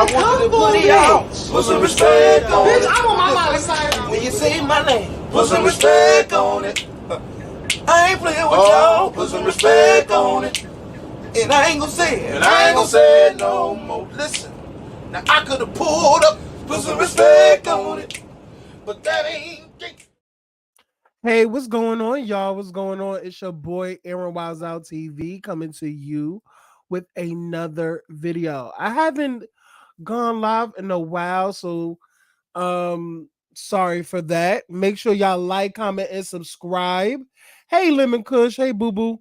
I want you to put it out. Put some respect on it. Bitch, I'm on my mom's side. When you say my name, put some respect on it. I ain't playing with y'all. Put some respect on it. And I ain't gonna say it. And I ain't gonna say it no more. Listen, now I could have pulled up, put some respect on it, but that ain't. Hey, what's going on, y'all? What's going on? It's your boy Aaron Wiles Out TV coming to you with another video. I haven't gone live in a while, so sorry for that. Make sure y'all like, comment, and subscribe. Hey, Lemon Kush. Hey, Boo Boo.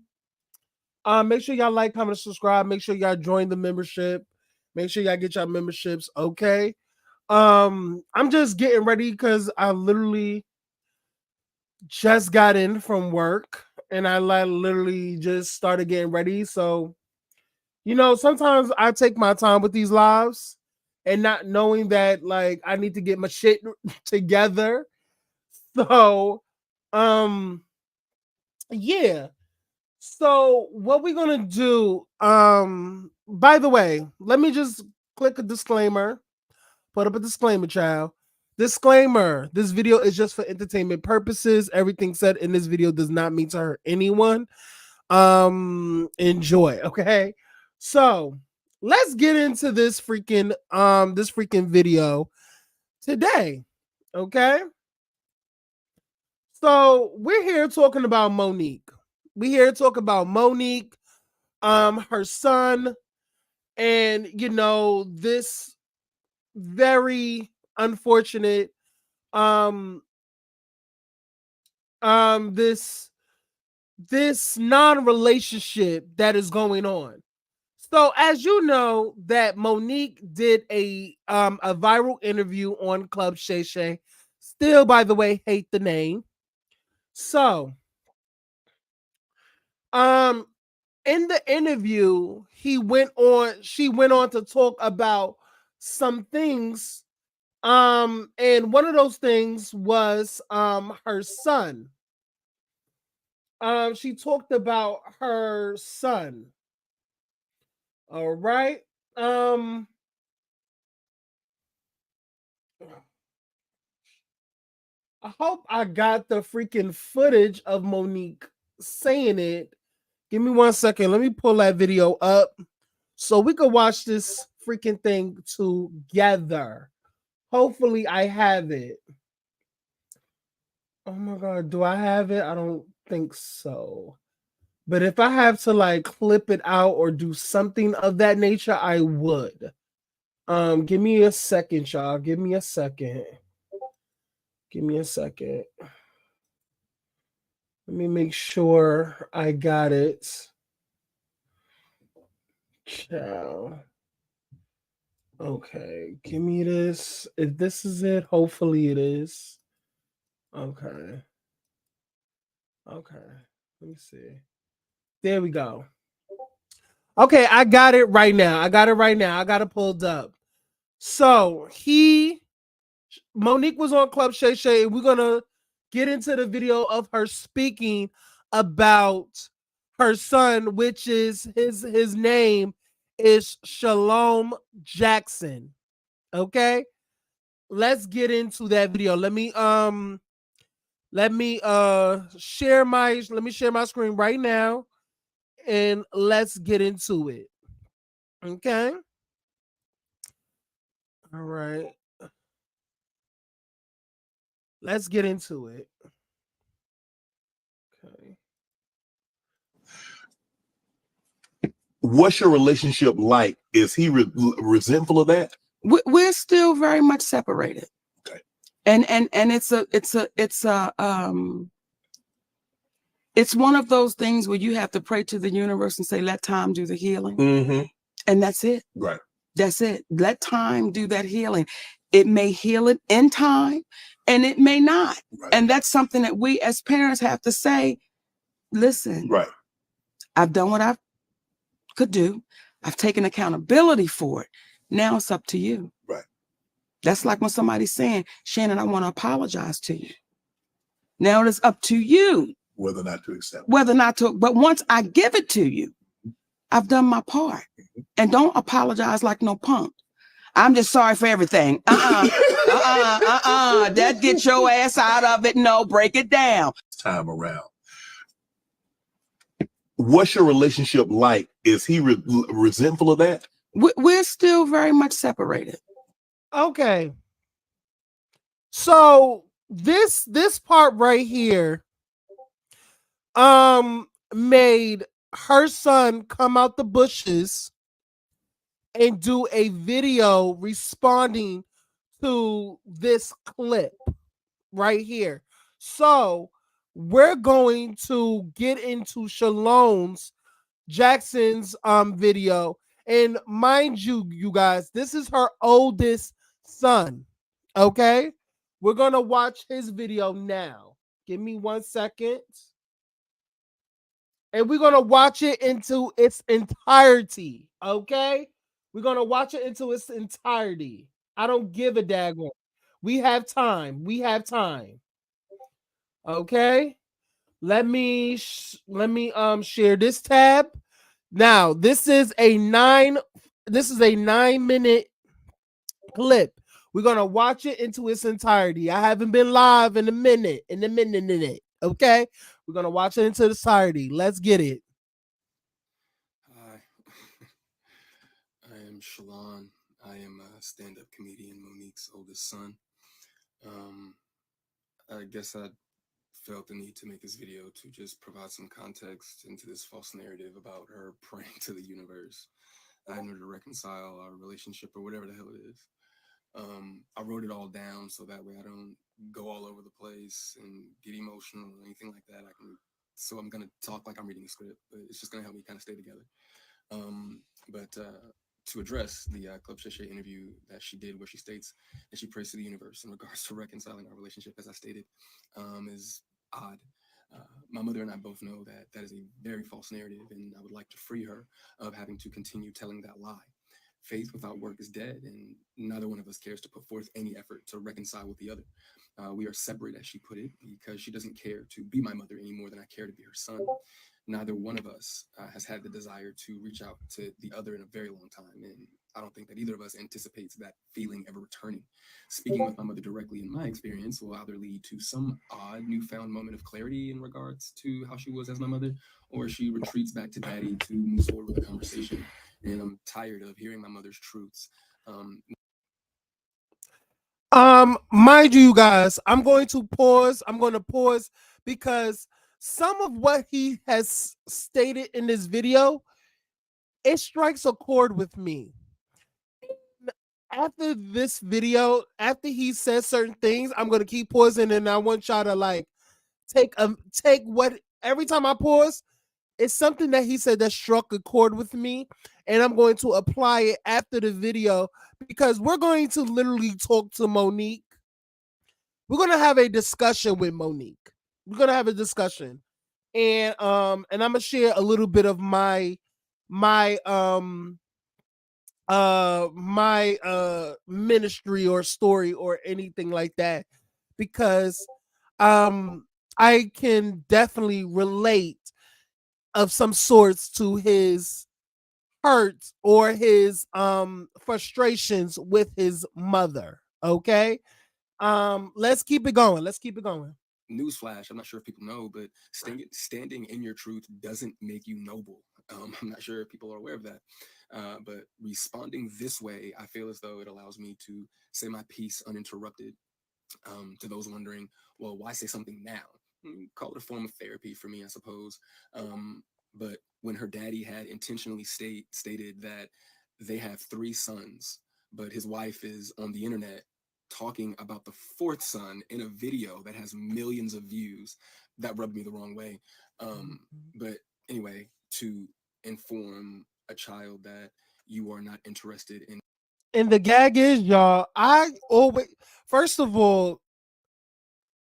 Make sure y'all like, comment, and subscribe. Make sure y'all join the membership. Make sure y'all get y'all memberships. Okay. I'm just getting ready because I literally just got in from work and I literally just started getting ready. So, you know, sometimes I take my time with these lives and not knowing that like I need to get my shit together. So, yeah. So what we're gonna do, by the way, let me just click a disclaimer, put up a disclaimer, child. Disclaimer, this video is just for entertainment purposes. Everything said in this video does not mean to hurt anyone. Enjoy, okay? So let's get into this freaking video today. Okay. So we're here talking about Monique. We're here to talk about Monique, her son, and you know, this very unfortunate this non-relationship that is going on. So as you know, that Monique did a viral interview on Club Shay Shay. Still, by the way, hate the name. So in the interview, she went on to talk about some things. And one of those things was her son. She talked about her son. All right. I hope I got the freaking footage of Monique saying it. Give me 1 second. Let me pull that video up so we can watch this freaking thing together. Hopefully I have it. Oh my God, do I have it? I don't think so. But if I have to like clip it out or do something of that nature, I would. Give me a second, y'all. Give me a second. Give me a second. Let me make sure I got it. Ciao. Okay, give me this. If this is it, hopefully it is. Okay. Okay. Let me see. There we go. Okay, I got it right now. I got it pulled up. So Monique was on Club Shay Shay, and we're gonna get into the video of her speaking about her son, which is his name is Shalom Jackson. Okay, let's get into that video. Let me share my screen right now, and let's get into it. Okay. All right. Let's get into it. Okay. What's your relationship like? Is he resentful of that? We're still very much separated. Okay. And it's one of those things where you have to pray to the universe and say, let time do the healing. Mm-hmm. And that's it. Right. That's it. Let time do that healing. It may heal it in time and it may not. Right. And that's something that we as parents have to say, listen, right. I've done what I could do. I've taken accountability for it. Now it's up to you. Right. That's like when somebody's saying, Shannon, I want to apologize to you. Now it's up to you. Whether or not to accept it. Whether or not to, but once I give it to you, I've done my part. And don't apologize like no punk. I'm just sorry for everything. That get your ass out of it. No, break it down. Time around. What's your relationship like? Is he resentful of that? We're still very much separated. Okay. So this part right here made her son come out the bushes and do a video responding to this clip right here. So we're going to get into Shalon's Jackson's video. And mind you, you guys, this is her oldest son. Okay. We're gonna watch his video now. Give me 1 second. And we're gonna watch it into its entirety. Okay. We're gonna watch it into its entirety. I don't give a daggone. We have time. We have time. Okay. Let me share this tab. Now, this is a 9-minute clip. We're gonna watch it into its entirety. I haven't been live in a minute. Okay, we're gonna watch it into the entirety. Let's get it. Hi, I am Shalon. I am a stand-up comedian, Monique's oldest son. I guess I felt the need to make this video to just provide some context into this false narrative about her praying to the universe in order to reconcile our relationship or whatever the hell it is. I wrote it all down so that way I don't go all over the place and get emotional or anything like that. So I'm gonna talk like I'm reading a script, but it's just gonna help me kind of stay together. To address the Club Shay interview that she did, where she states that she prays to the universe in regards to reconciling our relationship, as I stated, is odd. My mother and I both know that that is a very false narrative, and I would like to free her of having to continue telling that lie. Faith without work is dead, and neither one of us cares to put forth any effort to reconcile with the other. We are separate, as she put it, because she doesn't care to be my mother any more than I care to be her son. Neither one of us has had the desire to reach out to the other in a very long time, and I don't think that either of us anticipates that feeling ever returning. Speaking with my mother directly, in my experience, will either lead to some odd newfound moment of clarity in regards to how she was as my mother, or she retreats back to daddy to move forward with the conversation. And I'm tired of hearing my mother's truths. Mind you guys, I'm going to pause because some of what he has stated in this video, it strikes a chord with me. After this video, after he says certain things, I'm gonna keep pausing, and I want y'all to like take what every time I pause, it's something that he said that struck a chord with me, and I'm going to apply it after the video because we're going to literally talk to Monique. We're gonna have a discussion with Monique. We're gonna have a discussion, and I'm gonna share a little bit of my ministry or story or anything like that, because I can definitely relate of some sorts to his hurt or his frustrations with his mother. Okay. Let's keep it going. Newsflash, I'm not sure if people know, but standing in your truth doesn't make you noble. I'm not sure if people are aware of that. But responding this way, I feel as though it allows me to say my piece uninterrupted. To those wondering, well, why say something now? Call it a form of therapy for me, I suppose. But when her daddy had intentionally stated that they have 3 sons, but his wife is on the internet talking about the 4th son in a video that has millions of views, that rubbed me the wrong way. But anyway, to inform a child that you are not interested in. And the gag is, y'all, I always, first of all,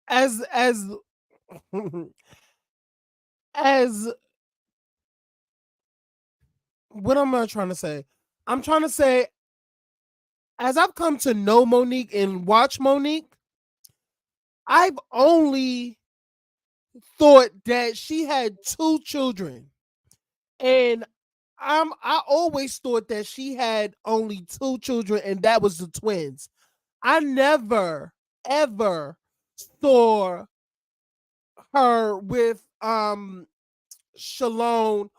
as as what am I trying to say? I'm trying to say, as I've come to know Monique and watch Monique, I've only thought that she had 2 children. And I always thought that she had only 2 children, and that was the twins. I never ever saw her with Shalone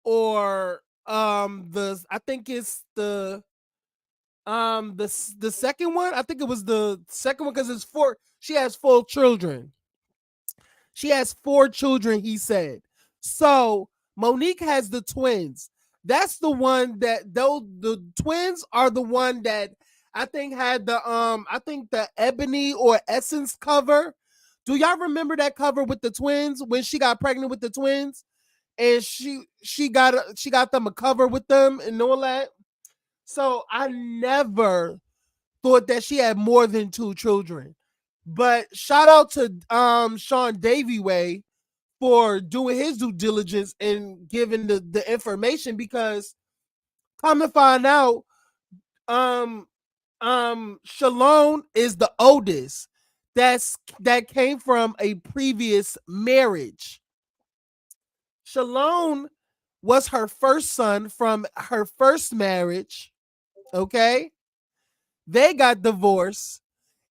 or the I think it's the second one. I think it was the second one because it's 4. She has 4 children. She has 4 children, he said. So Monique has the twins. That's the one that though the twins are the one that I think had the I think the Ebony or Essence cover. Do y'all remember that cover with the twins when she got pregnant with the twins? And she got them a cover with them and all that. So I never thought that she had more than 2 children. But shout out to Sean Davy for doing his due diligence and giving the information, because come to find out, um Shalone is the oldest. That came from a previous marriage. Shalone was her first son from her first marriage. Okay. They got divorced.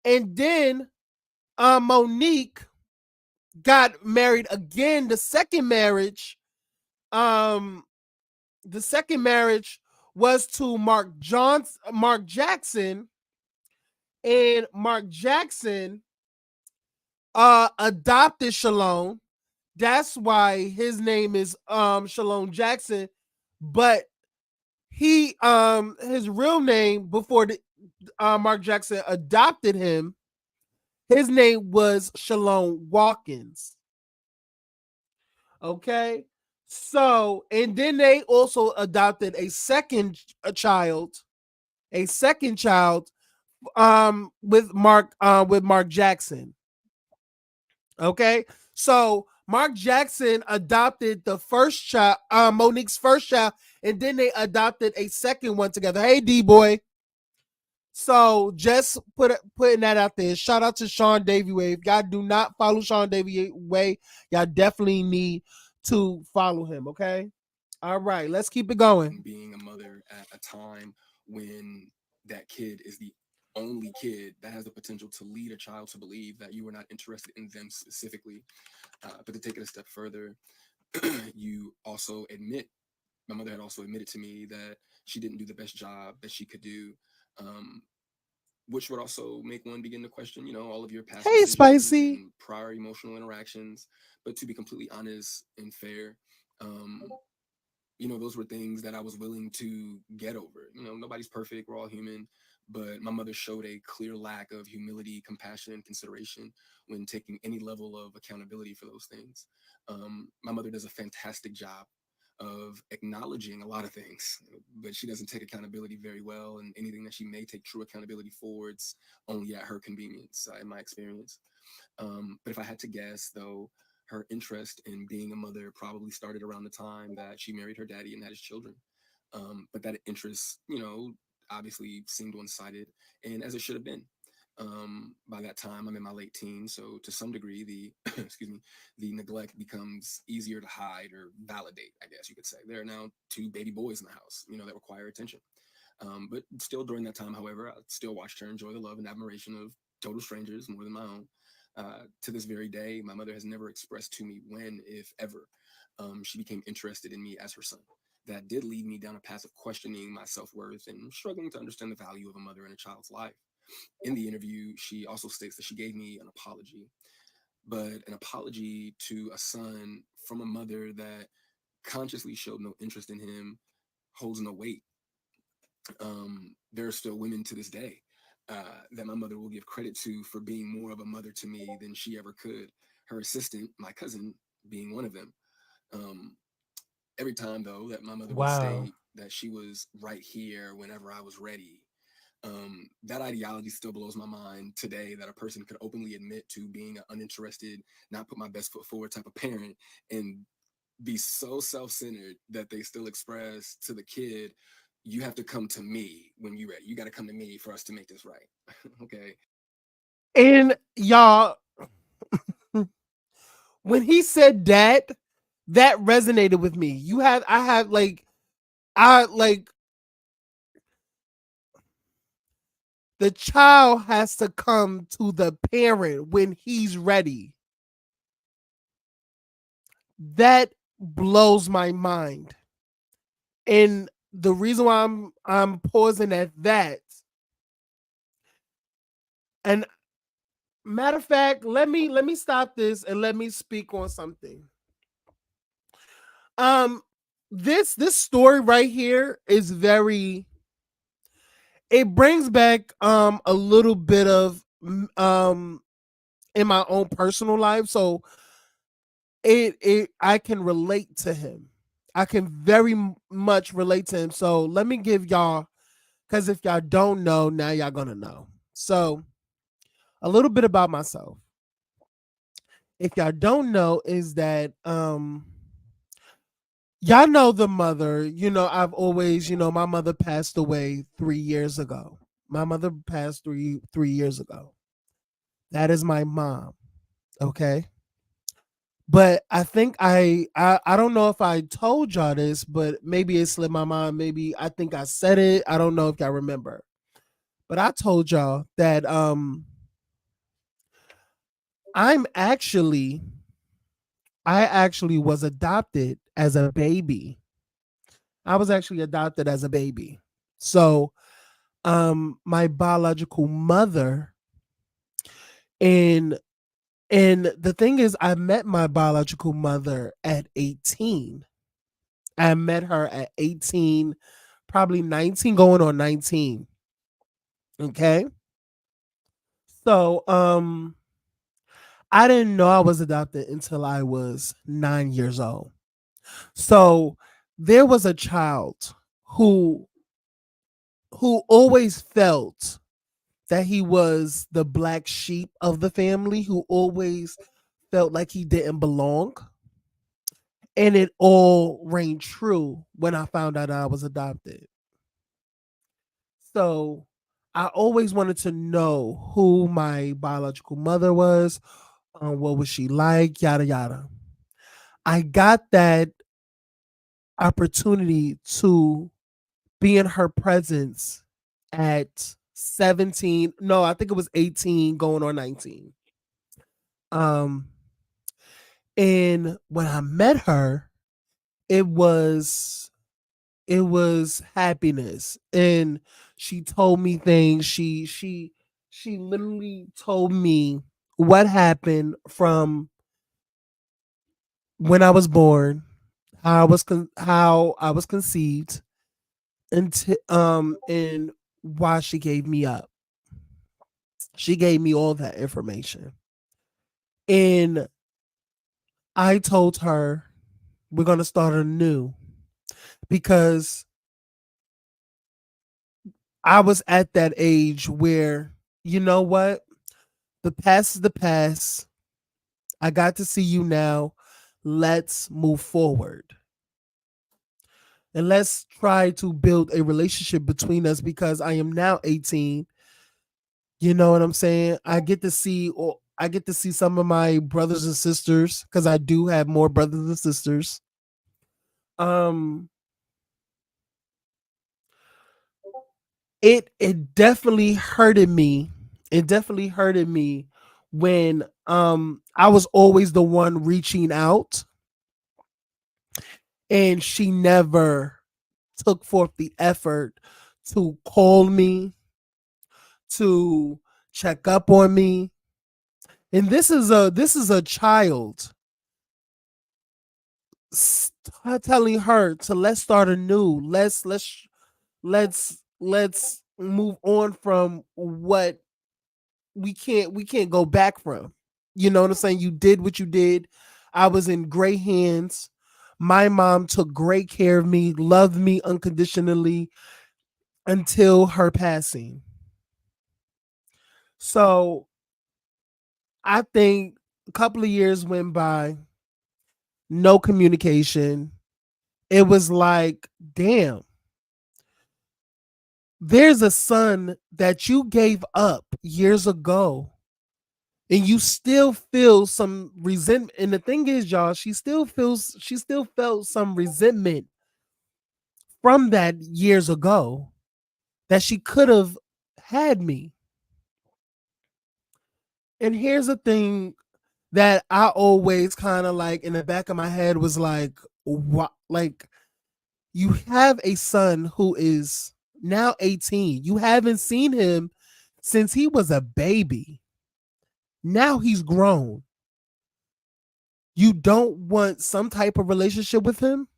And then Monique got married again. The second marriage was to Mark Jackson, and Mark Jackson adopted Shalone. That's why his name is Shalone Jackson, but he his real name before Mark Jackson adopted him, his name was Shalone Watkins. Okay. So, and then they also adopted a second child with Mark Jackson. Okay. So, Mark Jackson adopted the first child, Monique's first child, and then they adopted a second one together. Hey, D boy. So just putting that out there. Shout out to Sean Davy Way. If y'all do not follow Sean Davy Way, y'all definitely need to follow him. Okay. All right. Let's keep it going. Being a mother at a time when that kid is the only kid that has the potential to lead a child to believe that you are not interested in them specifically. But to take it a step further, you also admit, my mother had also admitted to me that she didn't do the best job that she could do, which would also make one begin to question, all of your past decisions Spicy. and prior emotional interactions. But to be completely honest and fair, those were things that I was willing to get over. Nobody's perfect. We're all human. But my mother showed a clear lack of humility, compassion, and consideration when taking any level of accountability for those things. My mother does a fantastic job of acknowledging a lot of things, but she doesn't take accountability very well. And anything that she may take true accountability for, it's only at her convenience, in my experience. But if I had to guess, though, her interest in being a mother probably started around the time that she married her daddy and had his children. But that interest, obviously seemed one-sided, and as it should have been. By that time, I'm in my late teens, so to some degree, the the neglect becomes easier to hide or validate, I guess you could say. There are now 2 baby boys in the house, that require attention. But still, during that time, however, I still watched her enjoy the love and admiration of total strangers more than my own. To this very day, my mother has never expressed to me when, if ever, she became interested in me as her son. That did lead me down a path of questioning my self-worth and struggling to understand the value of a mother in a child's life. In the interview, she also states that she gave me an apology, but an apology to a son from a mother that consciously showed no interest in him holds no weight. There are still women to this day that my mother will give credit to for being more of a mother to me than she ever could. Her assistant, my cousin, being one of them. Every time, though, that my mother would state that she was right here whenever I was ready, that ideology still blows my mind today, that a person could openly admit to being an uninterested, not put my best foot forward type of parent and be so self-centered that they still express to the kid, you have to come to me when you're ready. You got to come to me for us to make this right. Okay. And y'all, when he said that resonated with me. I have like I like the child has to come to the parent when he's ready. That blows my mind. And the reason why I'm pausing at that, and matter of fact, let me stop this and let me speak on something. Um, this story right here is very. It brings back a little bit of in my own personal life, so it I can relate to him. I can very much relate to him. So let me give y'all, because if y'all don't know, now y'all gonna know. So a little bit about myself. If y'all don't know, is that y'all know the mother, I've always, my mother passed away 3 years ago. My mother passed three years ago. That is my mom. Okay. But I think I don't know if I told y'all this, but maybe it slipped my mind. Maybe I think I said it. I don't know if y'all remember. But I told y'all that I'm actually I actually was adopted as a baby. I was actually adopted as a baby. So my biological mother, and the thing is, I met my biological mother at 18. I met her at 18, probably 19, going on 19. Okay. So I didn't know I was adopted until I was 9 years old. So there was a child who always felt that he was the black sheep of the family, who always felt like he didn't belong. And it all rang true when I found out I was adopted. So I always wanted to know who my biological mother was, what was she like, yada yada. I got that opportunity to be in her presence at 17. No, I think it was 18 going on 19. Um and when I met her, it was happiness, and she told me things. She literally told me what happened from when I was born, how I was conceived, and why she gave me up. She gave me all that information. And I told her we're going to start anew, because I was at that age where, you know what? The past is the past. I got to see you now. Let's move forward. And let's try to build a relationship between us, because I am now 18. You know what I'm saying? I get to see some of my brothers and sisters, because I do have more brothers and sisters. Um it definitely hurted me. It definitely hurted me when I was always the one reaching out, and she never took forth the effort to call me, to check up on me. And this is a child telling her to, let's start anew. Let's move on from what we can't go back from. You know what I'm saying? You did what you did. I was in great hands. My mom took great care of me, loved me unconditionally until her passing. So I think a couple of years went by, no communication. It was like, damn, there's a son that you gave up years ago, and you still feel some resentment. And the thing is, y'all, she still felt some resentment from that years ago that she could have had me. And here's the thing that I always kind of like in the back of my head was like, what? Like, you have a son who is now 18. You haven't seen him since he was a baby. Now he's grown. You don't want some type of relationship with him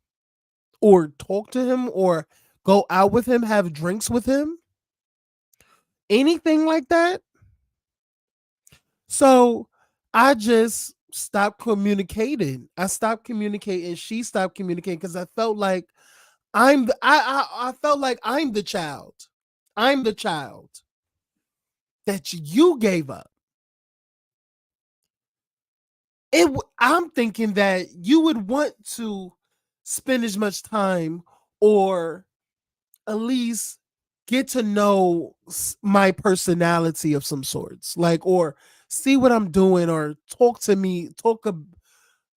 or talk to him or go out with him, have drinks with him, anything like that. So I just stopped communicating. I stopped communicating. She stopped communicating because I felt like I felt like I'm the child. I'm the child that you gave up. I'm thinking that you would want to spend as much time or at least get to know my personality of some sorts, like, or see what I'm doing or talk to me,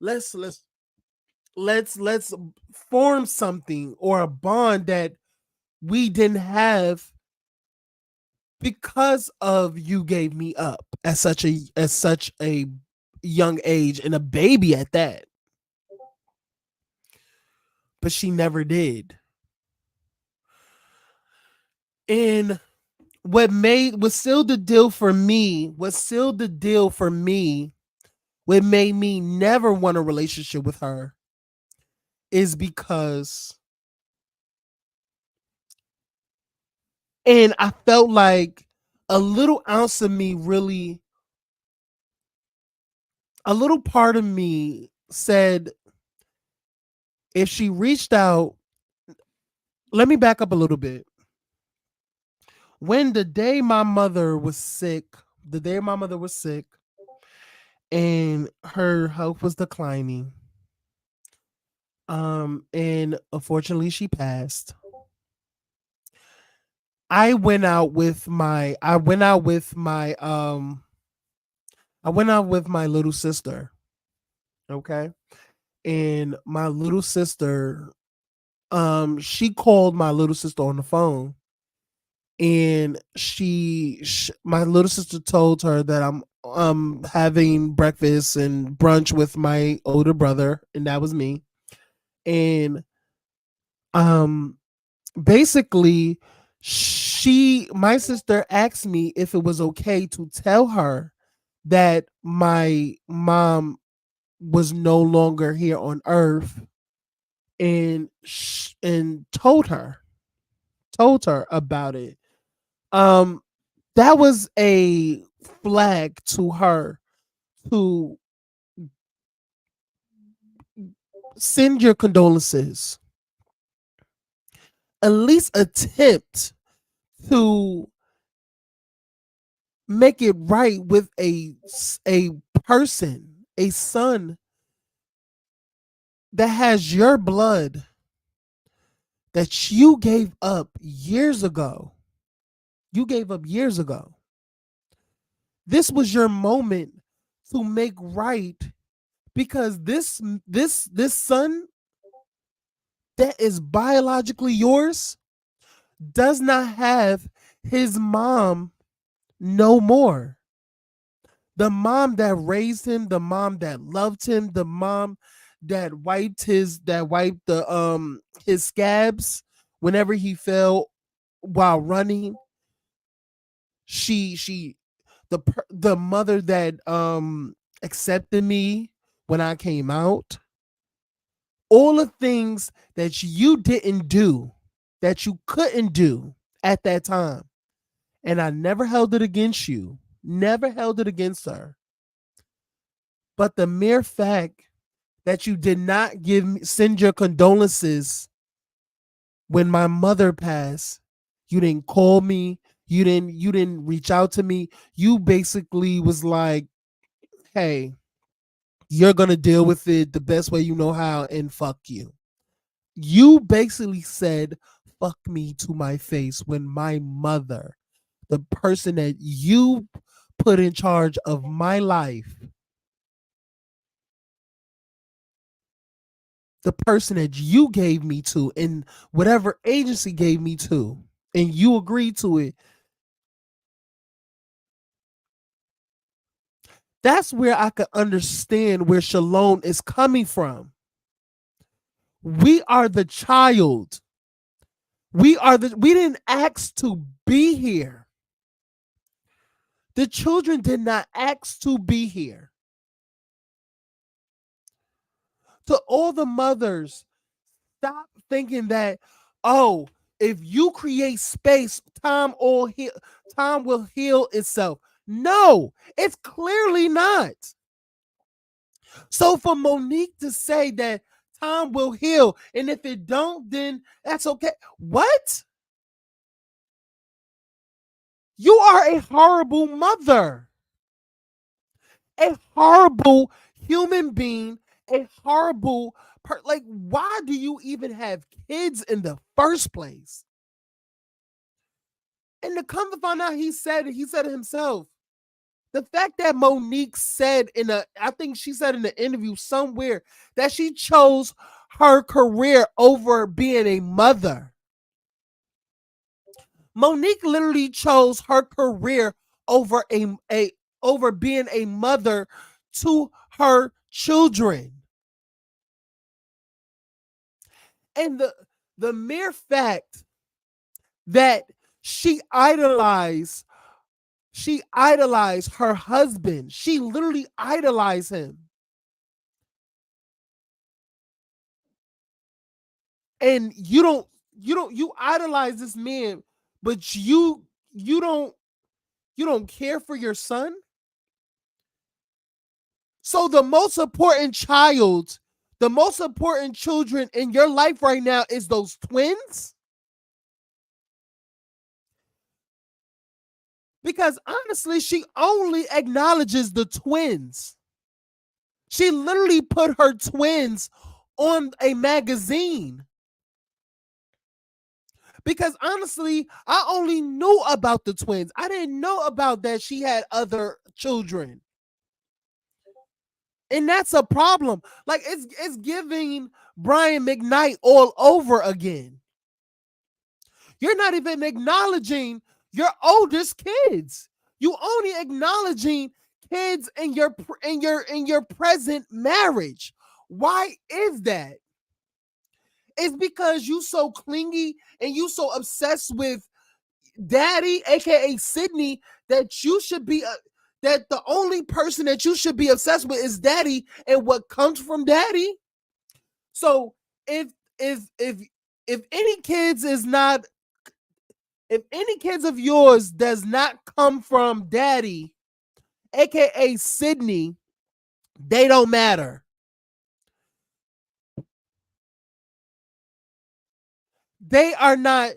let's let's form something or a bond that we didn't have because of you gave me up at such a young age and a baby at that. But she never did. And what sealed the deal for me, what made me never want a relationship with her is because, and I felt like a little ounce of me really, a little part of me said, if she reached out, let me back up a little bit. When the day my mother was sick, and her health was declining, and unfortunately she passed. I went out with my little sister. Okay. And my little sister, she called my little sister on the phone, and my little sister told her that I'm having breakfast and brunch with my older brother, and that was me. And um basically, my sister asked me if it was okay to tell her that my mom was no longer here on earth, and told her about it. um that was a flag to her to send your condolences, at least attempt to make it right with a person, a son that has your blood that you gave up years ago. You gave up years ago. This was your moment to make right, because this son that is biologically yours does not have his mom no more. The mom that raised him, the mom that loved him, the mom that wiped the his scabs whenever he fell while running. She the mother that accepted me when I came out. All the things that you didn't do, that you couldn't do at that time. And I never held it against you. Never held it against her. But the mere fact that you did not send your condolences when my mother passed, you didn't call me, you didn't reach out to me. You basically was like, hey, you're gonna deal with it the best way you know how, and fuck you. You basically said fuck me to my face when my mother, the person that you put in charge of my life, the person that you gave me to and whatever agency gave me to, and you agreed to it, that's where I could understand where Shalom is coming from. We are the child. We didn't ask to be here. The children did not ask to be here. To all the mothers, stop thinking that, oh, if you create space, time will heal itself. No, it's clearly not. So for Monique to say that time will heal, and if it don't, then that's okay. What? You are a horrible mother, a horrible human being, a horrible like, why do you even have kids in the first place? And to come to find out, he said it himself. The fact that Monique said I think she said in the interview somewhere that she chose her career over being a mother. Monique literally chose her career over over being a mother to her children. And the mere fact that she idolized her husband. She literally idolized him. And you idolize this man, but you don't care for your son. So the most important children in your life right now is those twins? Because honestly, she only acknowledges the twins. She literally put her twins on a magazine. Because honestly, I only knew about the twins. I didn't know about that she had other children. And that's a problem. Like, it's giving Brian McKnight all over again. You're not even acknowledging your oldest kids. You only acknowledging kids in your present marriage. Why is that? It's because you so clingy and you so obsessed with daddy, aka Sydney, that you should be that the only person that you should be obsessed with is daddy and what comes from daddy. So if any kids of yours does not come from daddy, aka Sydney, they don't matter. They are not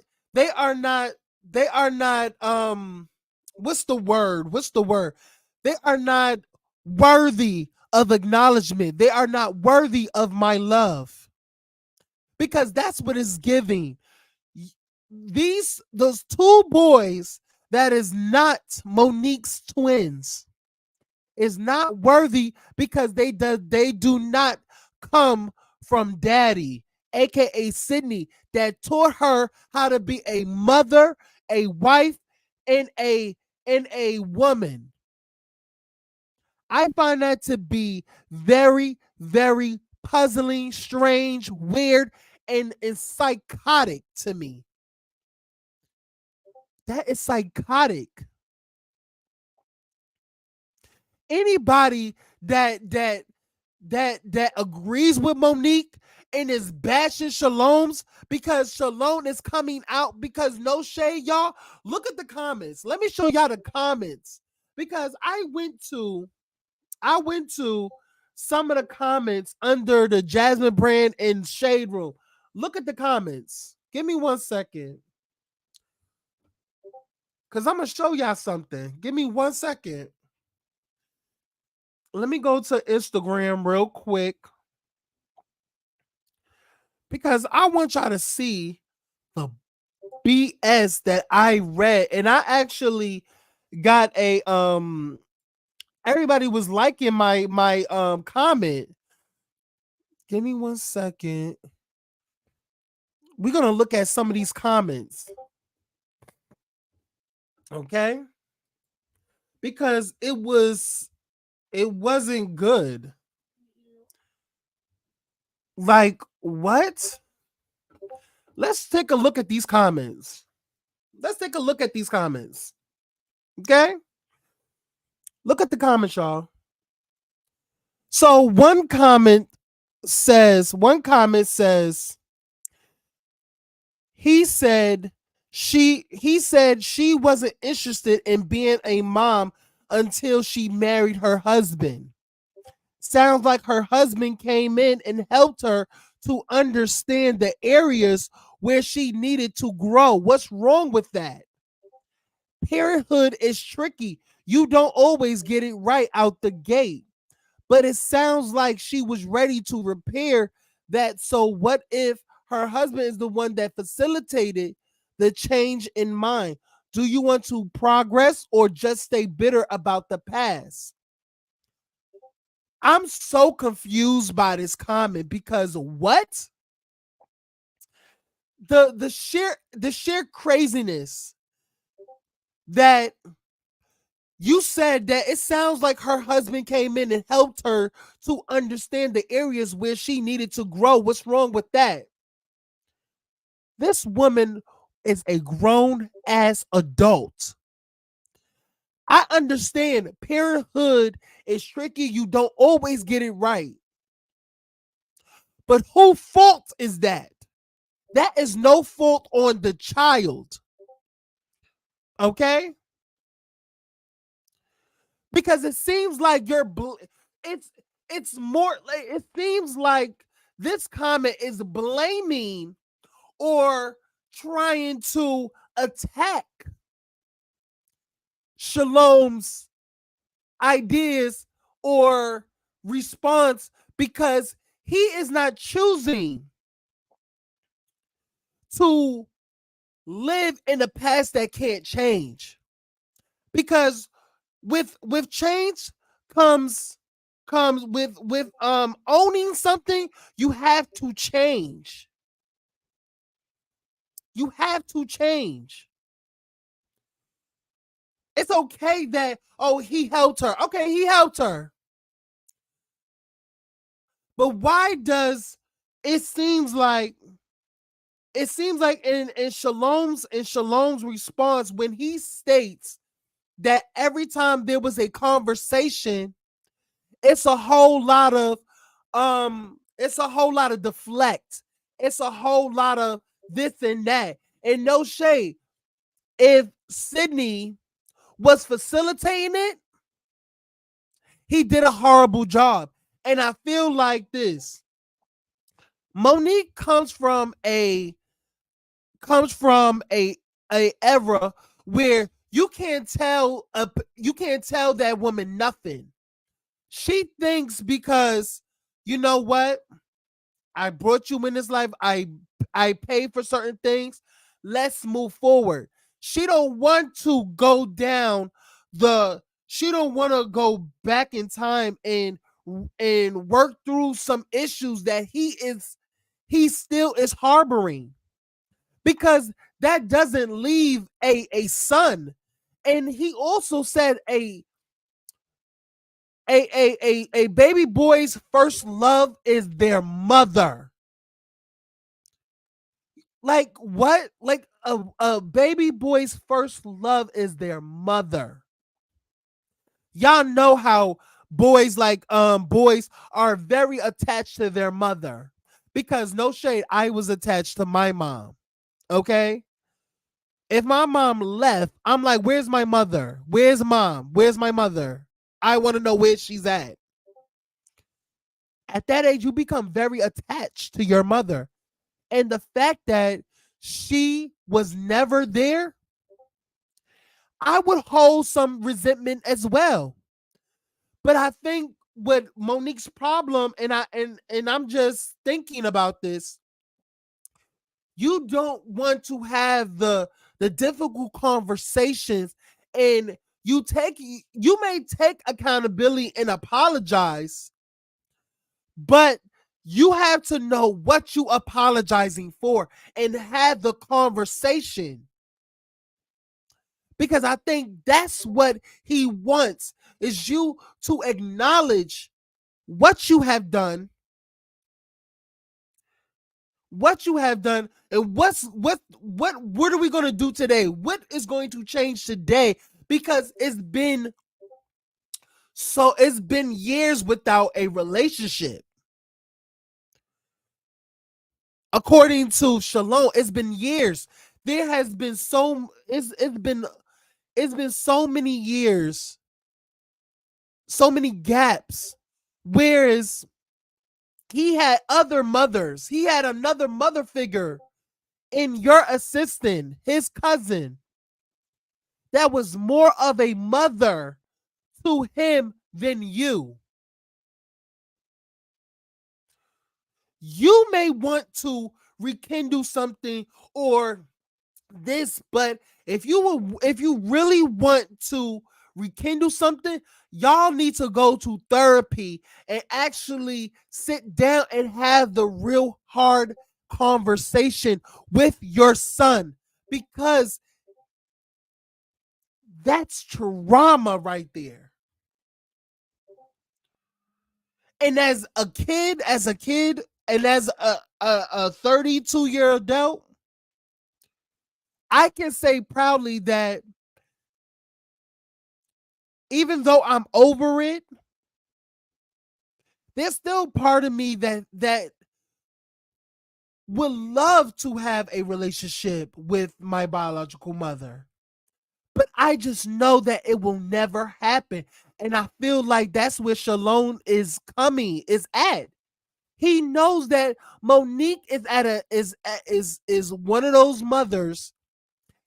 what's the word? They are not worthy of acknowledgement. They are not worthy of my love. Because that's what it's giving. Those two boys that is not Monique's twins is not worthy because they do not come from daddy, aka Sydney, that taught her how to be a mother, a wife, and a woman. I find that to be very, very puzzling, strange, weird, and psychotic to me. That is psychotic. Anybody that agrees with Monique and is bashing Shalom's because Shalom is coming out, because no shade, y'all. Look at the comments. Let me show y'all the comments, because I went to some of the comments under the Jasmine Brand and Shade Room. Look at the comments. Give me 1 second, because I'm gonna show y'all something. Give me 1 second. Let me go to Instagram real quick, because I want y'all to see the BS that I read. And I actually got a everybody was liking my comment. Give me 1 second. We're gonna look at some of these comments. Okay? Because it wasn't good. Like, what? Let's take a look at these comments. Okay? Look at the comments, y'all. So one comment says, he said she wasn't interested in being a mom until she married her husband. Sounds like her husband came in and helped her to understand the areas where she needed to grow. What's wrong with that? Parenthood is tricky. You don't always get it right out the gate. But it sounds like she was ready to repair that. So what if her husband is the one that facilitated the change in mind? Do you want to progress or just stay bitter about the past? I'm so confused by this comment because what? The sheer craziness that you said that it sounds like her husband came in and helped her to understand the areas where she needed to grow. What's wrong with that? This woman is a grown ass adult. I understand parenthood is tricky. You don't always get it right. But whose fault is that? That is no fault on the child. Okay? Because it seems like it's more like it seems like this comment is blaming or trying to attack Shalom's ideas or response because he is not choosing to live in a past that can't change. Because with change comes with owning something. You have to change. You have to change. It's okay that, oh, he helped her. Okay, he helped her. But why does it seems like in Shalom's response when he states that every time there was a conversation, it's a whole lot of deflect. It's a whole lot of this and that. And no shade. If Sydney was facilitating it, he did a horrible job. And I feel like this. Monique comes from a era where you can't tell that woman nothing. She thinks because you know what? I brought you in this life. I paid for certain things. Let's move forward. She don't want to go down she don't want to go back in time and work through some issues that he still is harboring, because that doesn't leave a son. And he also said a baby boy's first love is their mother. Like what? Like a baby boy's first love is their mother. Y'all know how boys are very attached to their mother. Because no shade, I was attached to my mom. Okay? If my mom left, I'm like, where's my mother? Where's mom? Where's my mother? I want to know where she's at. At that age, you become very attached to your mother. And the fact that she was never there, I would hold some resentment as well. But I think what Monique's problem, and I'm just thinking about this, you don't want to have the difficult conversations, and you may take accountability and apologize, but You have to know what you apologizing for and have the conversation. Because I think that's what he wants, is you to acknowledge what you have done, and what are we going to do today? What is going to change today? Because it's been years without a relationship. According to Shalom, it's been years. There has been it's been so many years, so many gaps. Whereas he had other mothers, he had another mother figure in your assistant, his cousin, that was more of a mother to him than you. You may want to rekindle something or this, but if you really want to rekindle something, y'all need to go to therapy and actually sit down and have the real hard conversation with your son, because that's trauma right there. And as a kid, and as a 32-year adult, I can say proudly that even though I'm over it, there's still part of me that would love to have a relationship with my biological mother. But I just know that it will never happen. And I feel like that's where Shalom is at. He knows that Monique is one of those mothers,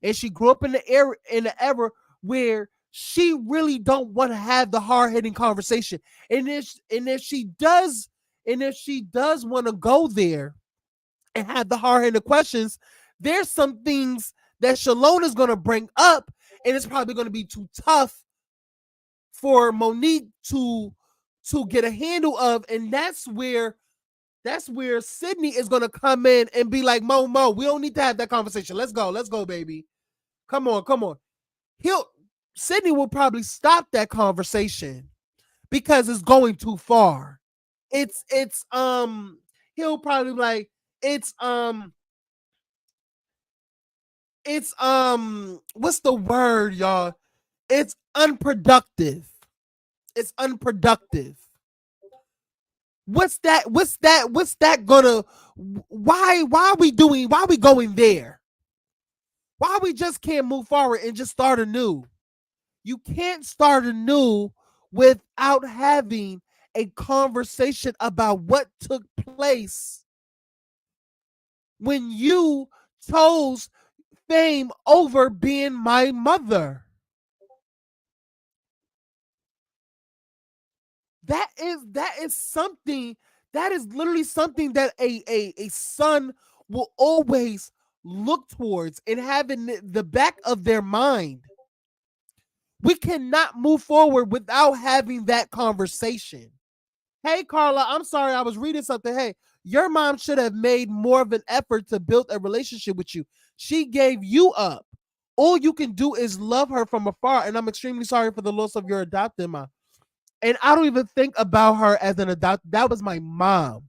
and she grew up in the era where she really don't want to have the hard-hitting conversation. And if she does want to go there and have the hard-hitting questions, there's some things that Shalom is going to bring up, and it's probably going to be too tough for Monique to get a handle of. And that's where Sydney is going to come in and be like, Mo, we don't need to have that conversation. Let's go, baby. Come on. Sydney will probably stop that conversation because it's going too far. He'll probably be like, what's the word, y'all? It's unproductive. It's unproductive. What's that gonna, why are we going there? Why we just can't move forward and just start anew? You can't start anew without having a conversation about what took place when you chose fame over being my mother. That is something, that is literally something that a son will always look towards and have in the back of their mind. We cannot move forward without having that conversation. Hey, Carla, I'm sorry, I was reading something. Hey, your mom should have made more of an effort to build a relationship with you. She gave you up. All you can do is love her from afar, and I'm extremely sorry for the loss of your adopted mom. And I don't even think about her as an adopted. That was my mom.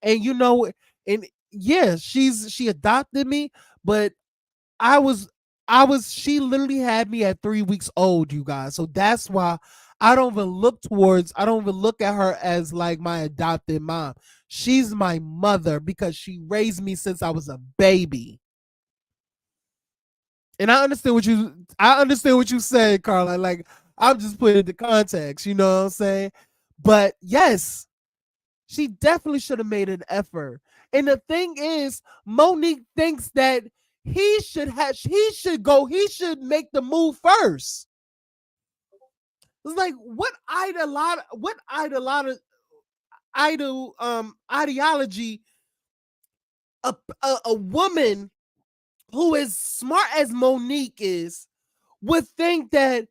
And and yeah, she adopted me, but I was she literally had me at 3 weeks old, you guys. So that's why I don't even look at her as like my adopted mom. She's my mother because she raised me since I was a baby. And I understand what you said, Carla. Like, I'm just putting it into context, you know what I'm saying? But yes, she definitely should have made an effort. And the thing is, Monique thinks that he should make the move first. It's like, what ideology a woman who is smart as Monique is would think that,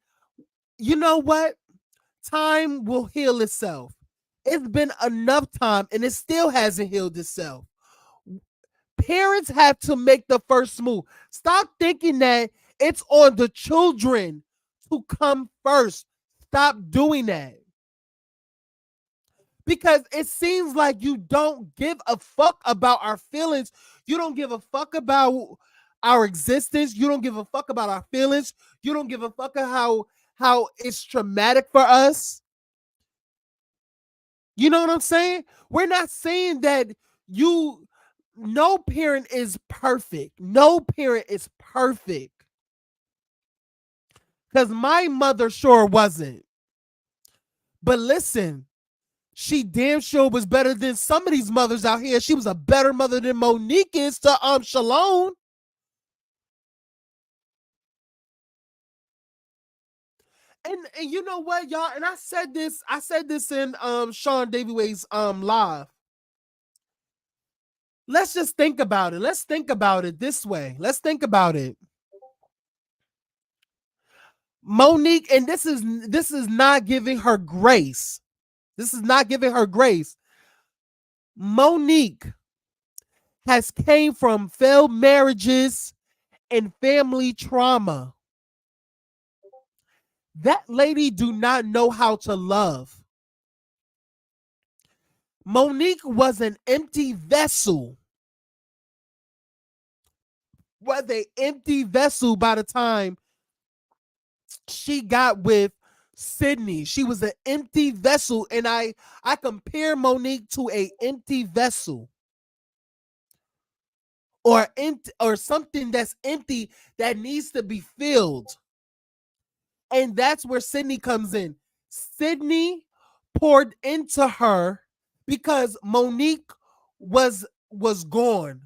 you know what, time will heal itself. It's been enough time and it still hasn't healed itself. Parents have to make the first move. Stop thinking that it's on the children to come first. Stop doing that. Because it seems like you don't give a fuck about our feelings. You don't give a fuck about our existence. You don't give a fuck about our feelings. You don't give a fuck about how it's traumatic for us. You know what I'm saying? We're not saying that no parent is perfect. No parent is perfect. Because my mother sure wasn't. But listen, she damn sure was better than some of these mothers out here. She was a better mother than Monique is to Shalom. And you know what, y'all? And I said this in Sean Davieway's live. Let's just think about it. Let's think about it this way. Let's think about it. Monique, and this is not giving her grace. This is not giving her grace. Monique has came from failed marriages and family trauma. That lady do not know how to love. Monique was an empty vessel. Was an empty vessel by the time she got with Sydney. She was an empty vessel, and I compare Monique to a empty vessel. Or empty, or something that's empty that needs to be filled. And that's where Sydney comes in. Sydney poured into her because Monique was gone.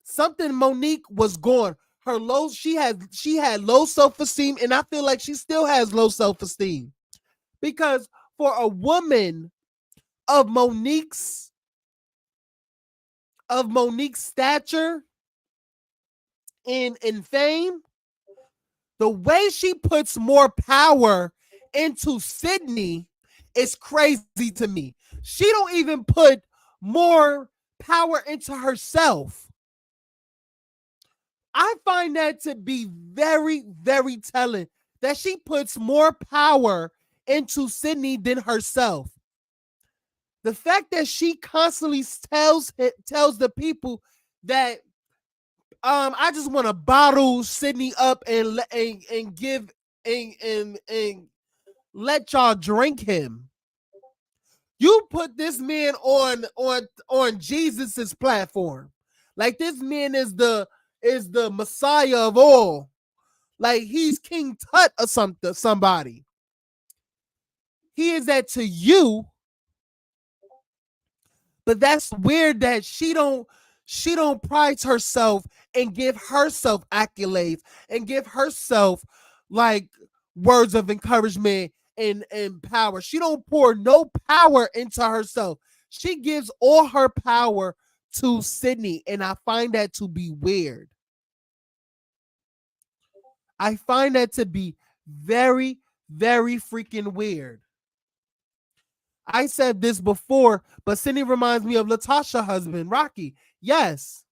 Something Monique was gone. Her low, she had low self-esteem, and I feel like she still has low self-esteem. Because for a woman of Monique's stature and fame, the way she puts more power into Sydney is crazy to me. She don't even put more power into herself. I find that to be very, very telling, that she puts more power into Sydney than herself. The fact that she constantly tells the people that I just want to bottle Sydney up and give and let y'all drink him. You put this man on Jesus's platform. Like this man is the Messiah of all. Like he's King Tut or somebody. He is that to you. But that's weird that she don't prize herself and give herself accolades and give herself like words of encouragement and power. She don't pour no power into herself. She gives all her power to Sydney, and I find that to be weird. I find that to be very, very freaking weird. I said this before, but Sydney reminds me of Latasha's husband, Rocky. Yes.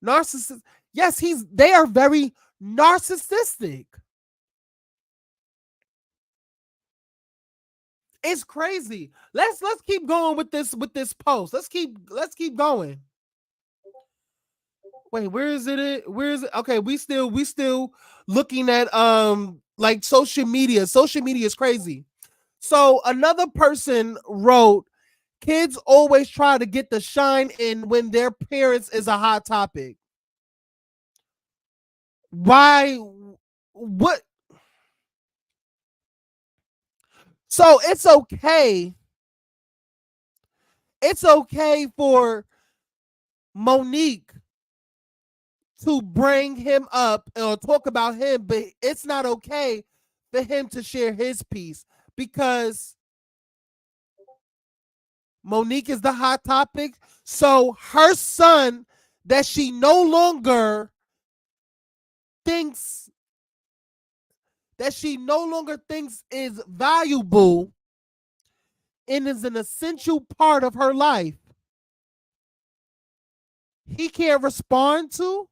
Narcissist. Yes, they are very narcissistic. It's crazy. Let's keep going with this post. Let's keep going. Wait, where is it? Where is it? Okay, we still looking at like social media. Social media is crazy. So another person wrote, kids always try to get the shine in when their parents is a hot topic. Why? What? So it's okay. It's okay for Monique to bring him up or talk about him, but it's not okay for him to share his piece because Monique is the hot topic. So her son that she no longer thinks is valuable and is an essential part of her life, he can't respond to?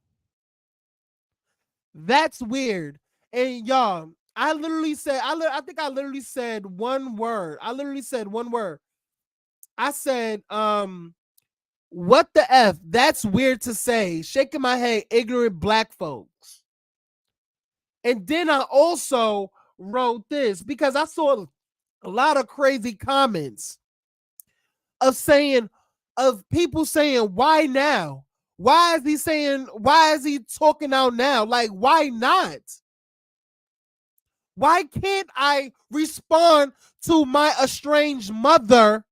That's weird. And y'all, I literally said, I think I literally said one word. I said, what the F? That's weird to say. Shaking my head, ignorant black folks. And then I also wrote this because I saw a lot of crazy comments of people saying, why now? Why is he talking out now? Like, why not? Why can't I respond to my estranged mother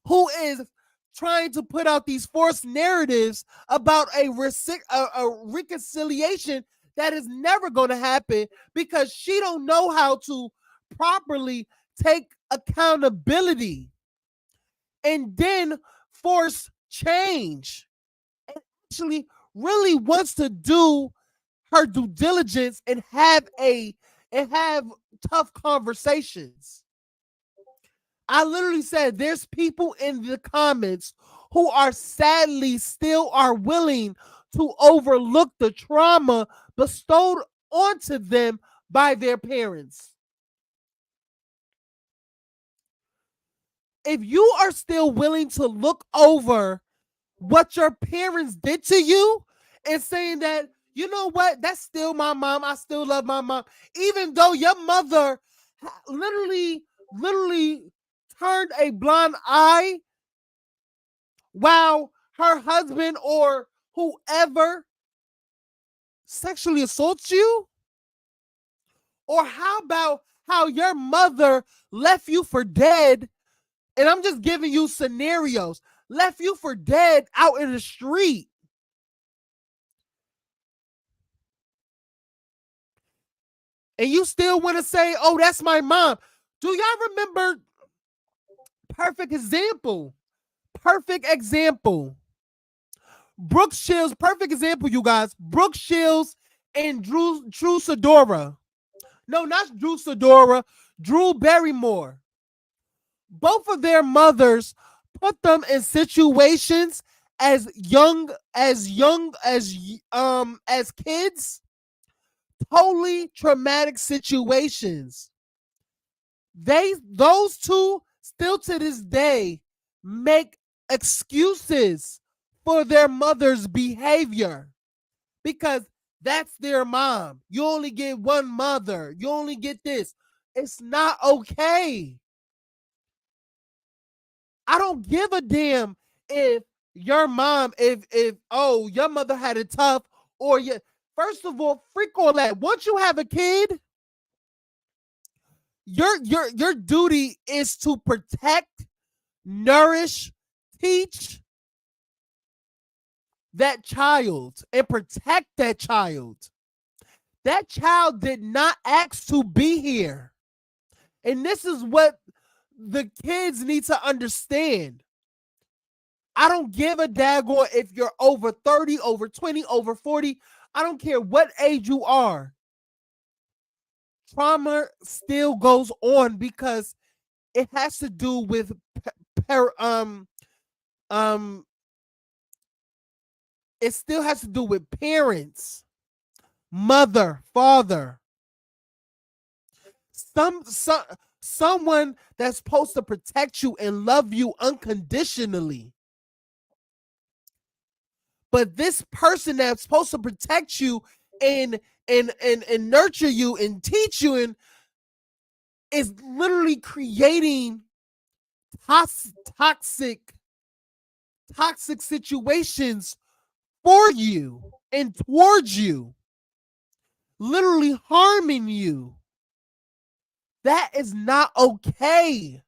who is trying to put out these forced narratives about a reconciliation that is never going to happen because she don't know how to properly take accountability and then force change, and actually really wants to do her due diligence and have tough conversations. I literally said there's people in the comments who are sadly still are willing to overlook the trauma bestowed onto them by their parents. If you are still willing to look over what your parents did to you and saying that, you know what, that's still my mom, I still love my mom, even though your mother literally turned a blind eye while her husband or whoever sexually assaults you? Or how about how your mother left you for dead? And I'm just giving you scenarios. Left you for dead out in the street. And you still want to say, oh, that's my mom. Do y'all remember? Perfect example. Brooke Shields, perfect example, you guys. Brooke Shields and Drew Sidora. No, not Drew Sidora. Drew Barrymore. Both of their mothers put them in situations as young as kids, totally traumatic situations. Those two still to this day make excuses for their mother's behavior because that's their mom. You only get one mother. You only get this. It's not okay. I don't give a damn if your mom, if your mother had it tough, or first of all, freak all that. Once you have a kid, your duty is to protect, nourish, teach that child and protect that child. That child did not ask to be here. And this is what the kids need to understand. I don't give a daggone if you're over 30, over 20, over 40. I don't care what age you are. Trauma still goes on because it has to do with it still has to do with parents, mother, father. Someone that's supposed to protect you and love you unconditionally. But this person that's supposed to protect you and nurture you and teach you and is literally creating toxic situations for you and towards you, literally harming you. That is not okay.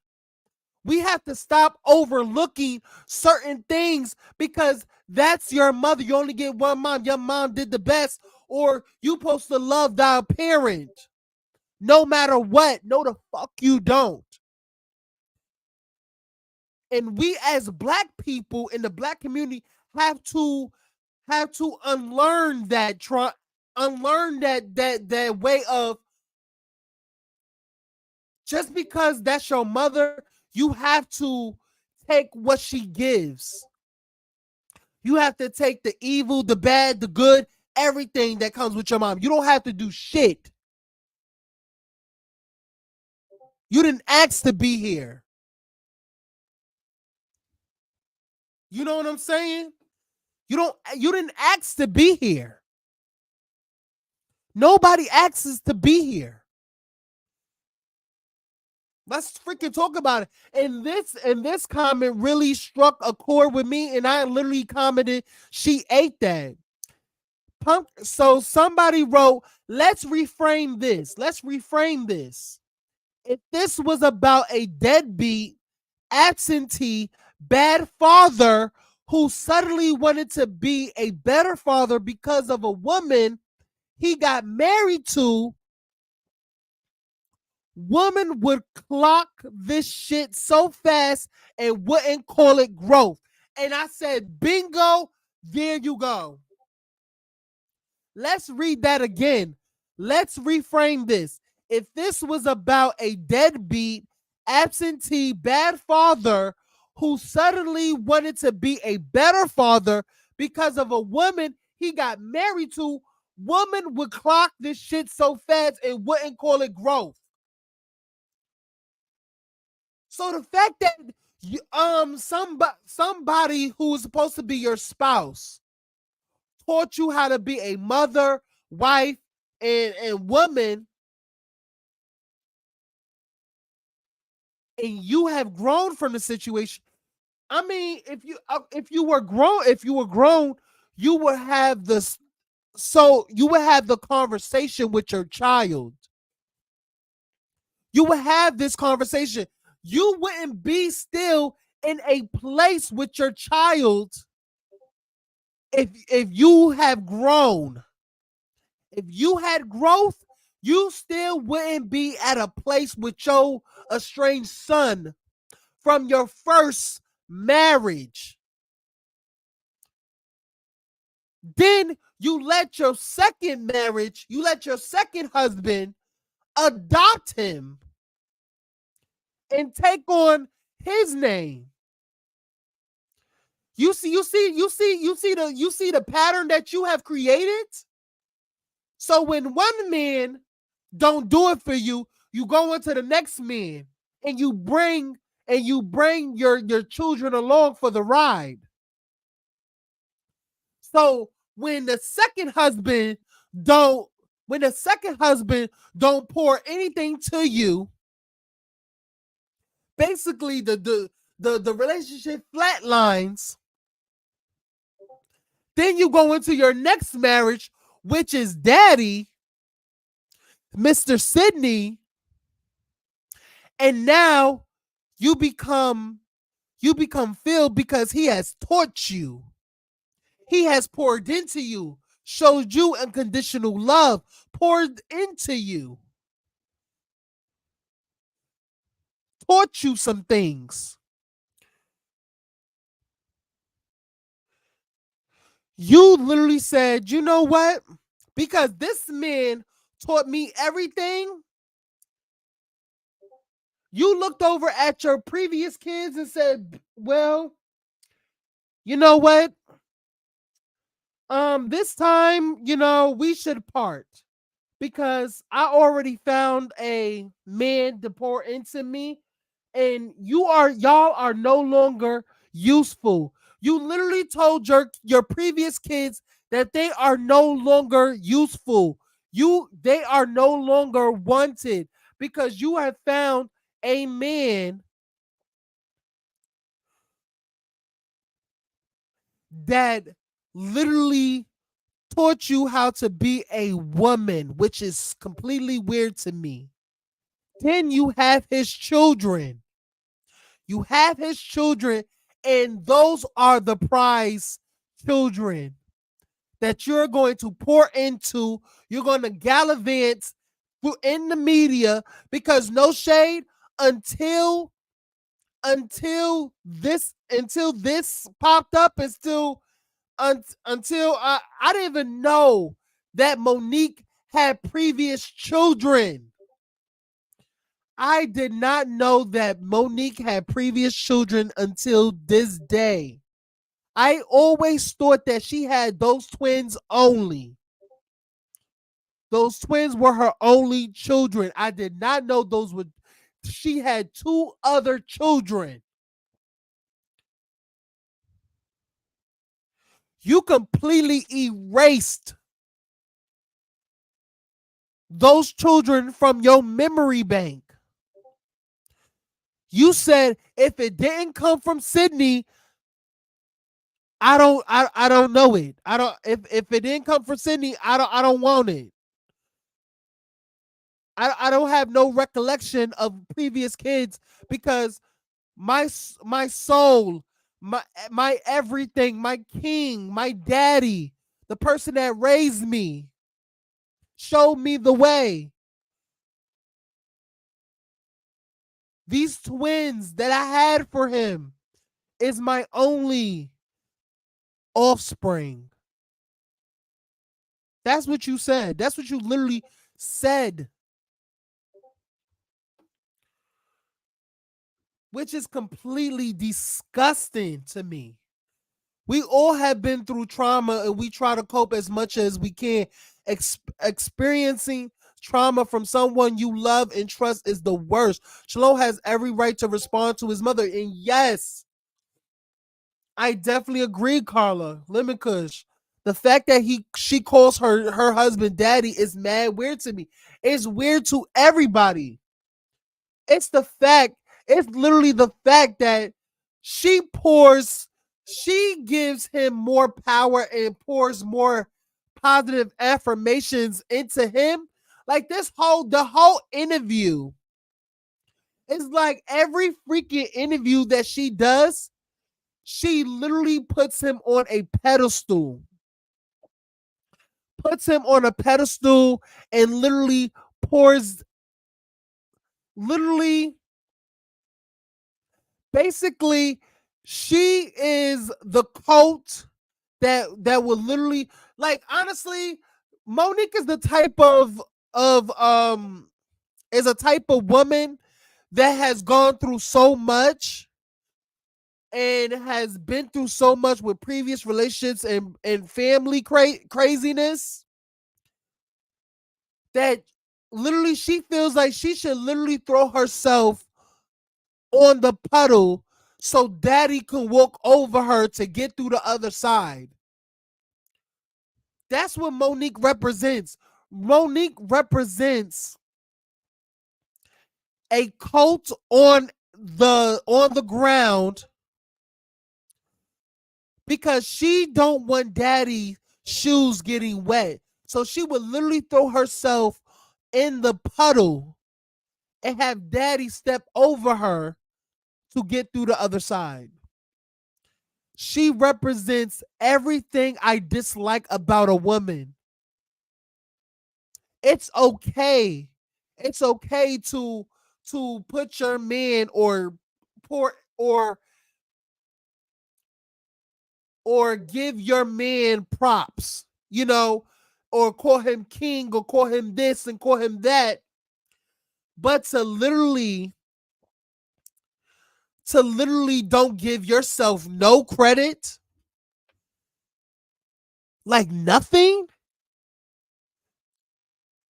We have to stop overlooking certain things because that's your mother. You only get one mom. Your mom did the best, or you supposed to love thy parent no matter what. No, the fuck you don't. And we as black people in the black community have to unlearn that unlearn that way of Just because that's your mother, you have to take what she gives. You have to take the evil, the bad, the good, everything that comes with your mom. You don't have to do shit. You didn't ask to be here. You know what I'm saying? You didn't ask to be here. Nobody asks to be here. Let's freaking talk about it. And this comment really struck a chord with me, and I literally commented, she ate that. Punk. So somebody wrote, let's reframe this. Let's reframe this. If this was about a deadbeat, absentee, bad father who suddenly wanted to be a better father because of a woman he got married to, woman would clock this shit so fast and wouldn't call it growth. And I said, bingo, there you go. Let's read that again. Let's reframe this. If this was about a deadbeat, absentee, bad father who suddenly wanted to be a better father because of a woman he got married to, woman would clock this shit so fast and wouldn't call it growth. So the fact that you, somebody who was supposed to be your spouse taught you how to be a mother, wife, and woman, and you have grown from the situation. I mean, if you were grown, you would have this. So you would have the conversation with your child. You would have this conversation. You wouldn't be still in a place with your child if you have grown. If you had growth, you still wouldn't be at a place with your estranged son from your first marriage. Then you let your second marriage, you let your second husband adopt him and take on his name. You see the pattern that you have created. So when one man don't do it for you, you go into the next man and you bring your children along for the ride. So when the second husband don't pour anything to you, basically the relationship flatlines. Then you go into your next marriage, which is daddy, Mr. Sydney, and now you become filled because he has taught you. He has poured into you, showed you unconditional love, poured into you, taught you some things. You literally said, you know what? Because this man taught me everything. You looked over at your previous kids and said, well, you know what? This time, we should part because I already found a man to pour into me, and y'all are no longer useful. You literally told your previous kids that they are no longer useful. They are no longer wanted because you have found a man that literally taught you how to be a woman, which is completely weird to me. Then you have his children. You have his children, and those are the prize children that you're going to pour into. You're going to gallivant in the media because no shade until this popped up, and still until I didn't even know that Monique had previous children. I did not know that Monique had previous children until this day. I always thought that she had those twins only. Those twins were her only children. I did not know she had 2 other children. You completely erased those children from your memory bank. You said if it didn't come from Sydney, I don't know it. I don't if it didn't come from Sydney, I don't want it. I don't have no recollection of previous kids because my soul, my everything, my king, my daddy, the person that raised me, showed me the way. These twins that I had for him is my only offspring. That's what you said. That's what you literally said. Which is completely disgusting to me. We all have been through trauma and we try to cope as much as we can. Experiencing trauma from someone you love and trust is the worst. Shalom has every right to respond to his mother. And yes, I definitely agree, Carla. Lemon Kush. The fact that she calls her husband daddy is mad weird to me. It's weird to everybody. It's literally the fact that she gives him more power and pours more positive affirmations into him. Like the whole interview is like every freaking interview that she does, she literally puts him on a pedestal. And literally pours, literally, basically, she is the coach that will literally, like, honestly, Monique is the type of is a type of woman that has gone through so much and has been through so much with previous relationships and family craziness that literally she feels like she should literally throw herself on the puddle so daddy can walk over her to get through the other side. That's what Monique represents. Monique represents a cult on the ground because she don't want daddy's shoes getting wet. So she would literally throw herself in the puddle and have daddy step over her to get through the other side. She represents everything I dislike about a woman. It's okay. It's okay to put your man or pour or give your man props, or call him king or call him this and call him that. But to literally don't give yourself no credit, like nothing.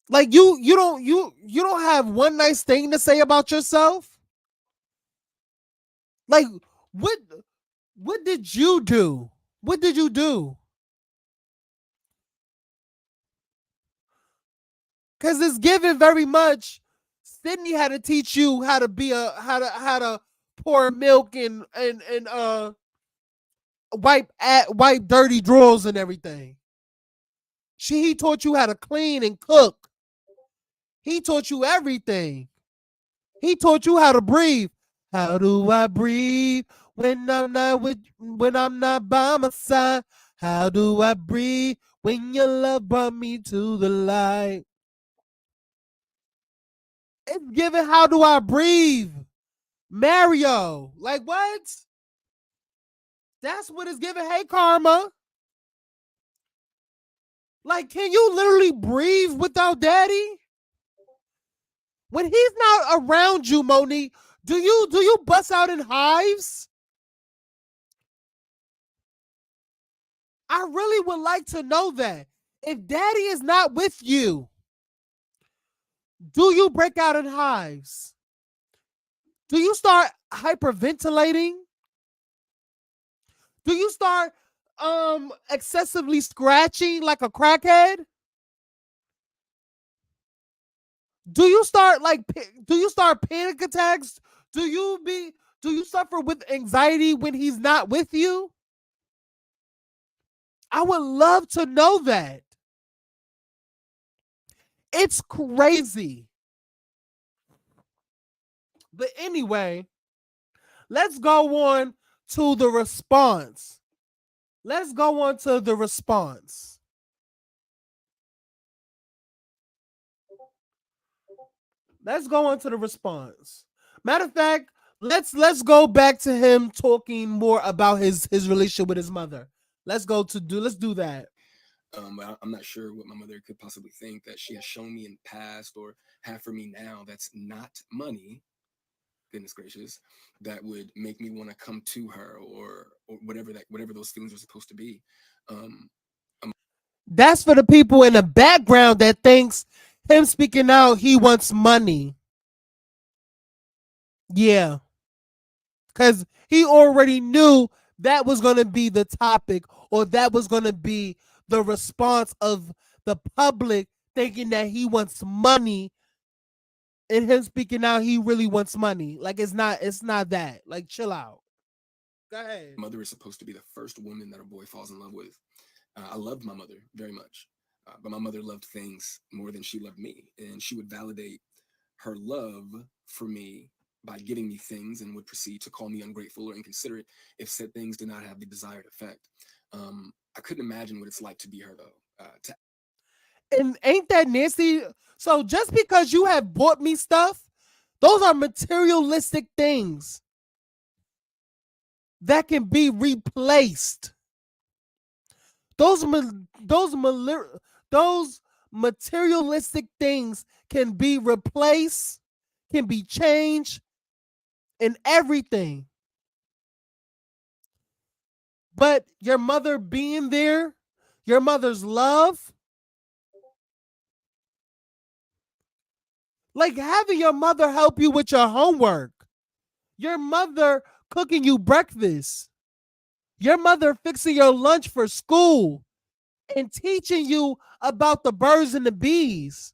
Like you don't have one nice thing to say about yourself. Like what did you do? What did you do? Because it's given very much. Sydney had to teach you how to be how to pour milk and wipe dirty drawers and everything. He taught you how to clean and cook. He taught you everything. He taught you how to breathe. How do I breathe when I'm not by my side? How do I breathe when your love brought me to the light? It's given how do I breathe? Mario. Like what? That's what it's given. Hey, Karma. Like, can you literally breathe without daddy? when he's not around you, Monique, do you bust out in hives? I really would like to know that. If daddy is not with you, do you break out in hives? Do you start hyperventilating? Do you start excessively scratching like a crackhead? Do you start panic attacks? Do you suffer with anxiety when he's not with you? I would love to know that. It's crazy. But anyway, let's go on to the response. Let's go on to the response. Let's go on to the response. Matter of fact, let's go back to him talking more about his relationship with his mother. Let's do that. But I'm not sure what my mother could possibly think that she has shown me in the past or have for me now that's not money, goodness gracious, that would make me want to come to her or whatever those feelings are supposed to be. That's for the people in the background that thinks him speaking out, he wants money. Yeah. Because he already knew that was going to be the topic, or that was going to be the response of the public thinking that he wants money, and him speaking out, he really wants money. Like, it's not that. Like, chill out. Go ahead. Mother is supposed to be the first woman that a boy falls in love with. I loved my mother very much, but my mother loved things more than she loved me, and she would validate her love for me by giving me things and would proceed to call me ungrateful or inconsiderate if said things did not have the desired effect. I couldn't imagine what it's like to be her, though. And ain't that nasty? So just because you have bought me stuff, those are materialistic things that can be replaced. Those materialistic things can be replaced, can be changed, and everything. But your mother being there, your mother's love, like having your mother help you with your homework, your mother cooking you breakfast, your mother fixing your lunch for school, and teaching you about the birds and the bees.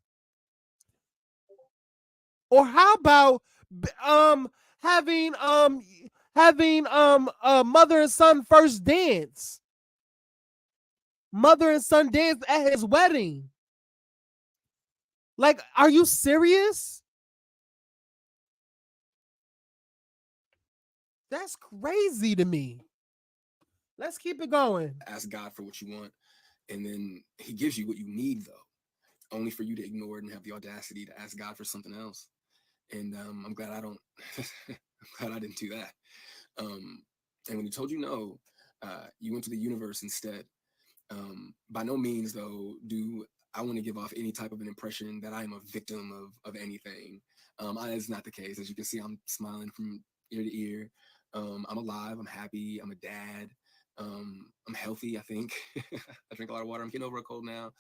Or how about having a mother and son first dance, mother and son dance at his wedding? Like, are you serious? That's crazy to me. Let's keep it going. Ask God for what you want, and then he gives you what you need, though, only for you to ignore it and have the audacity to ask God for something else. And I'm glad I don't. I'm glad I didn't do that. And when he told you no, you went to the universe instead. By no means, though, do I want to give off any type of an impression that I am a victim of anything. That's not the case. As you can see, I'm smiling from ear to ear. I'm alive. I'm happy. I'm a dad. I'm healthy, I think. I drink a lot of water. I'm getting over a cold now.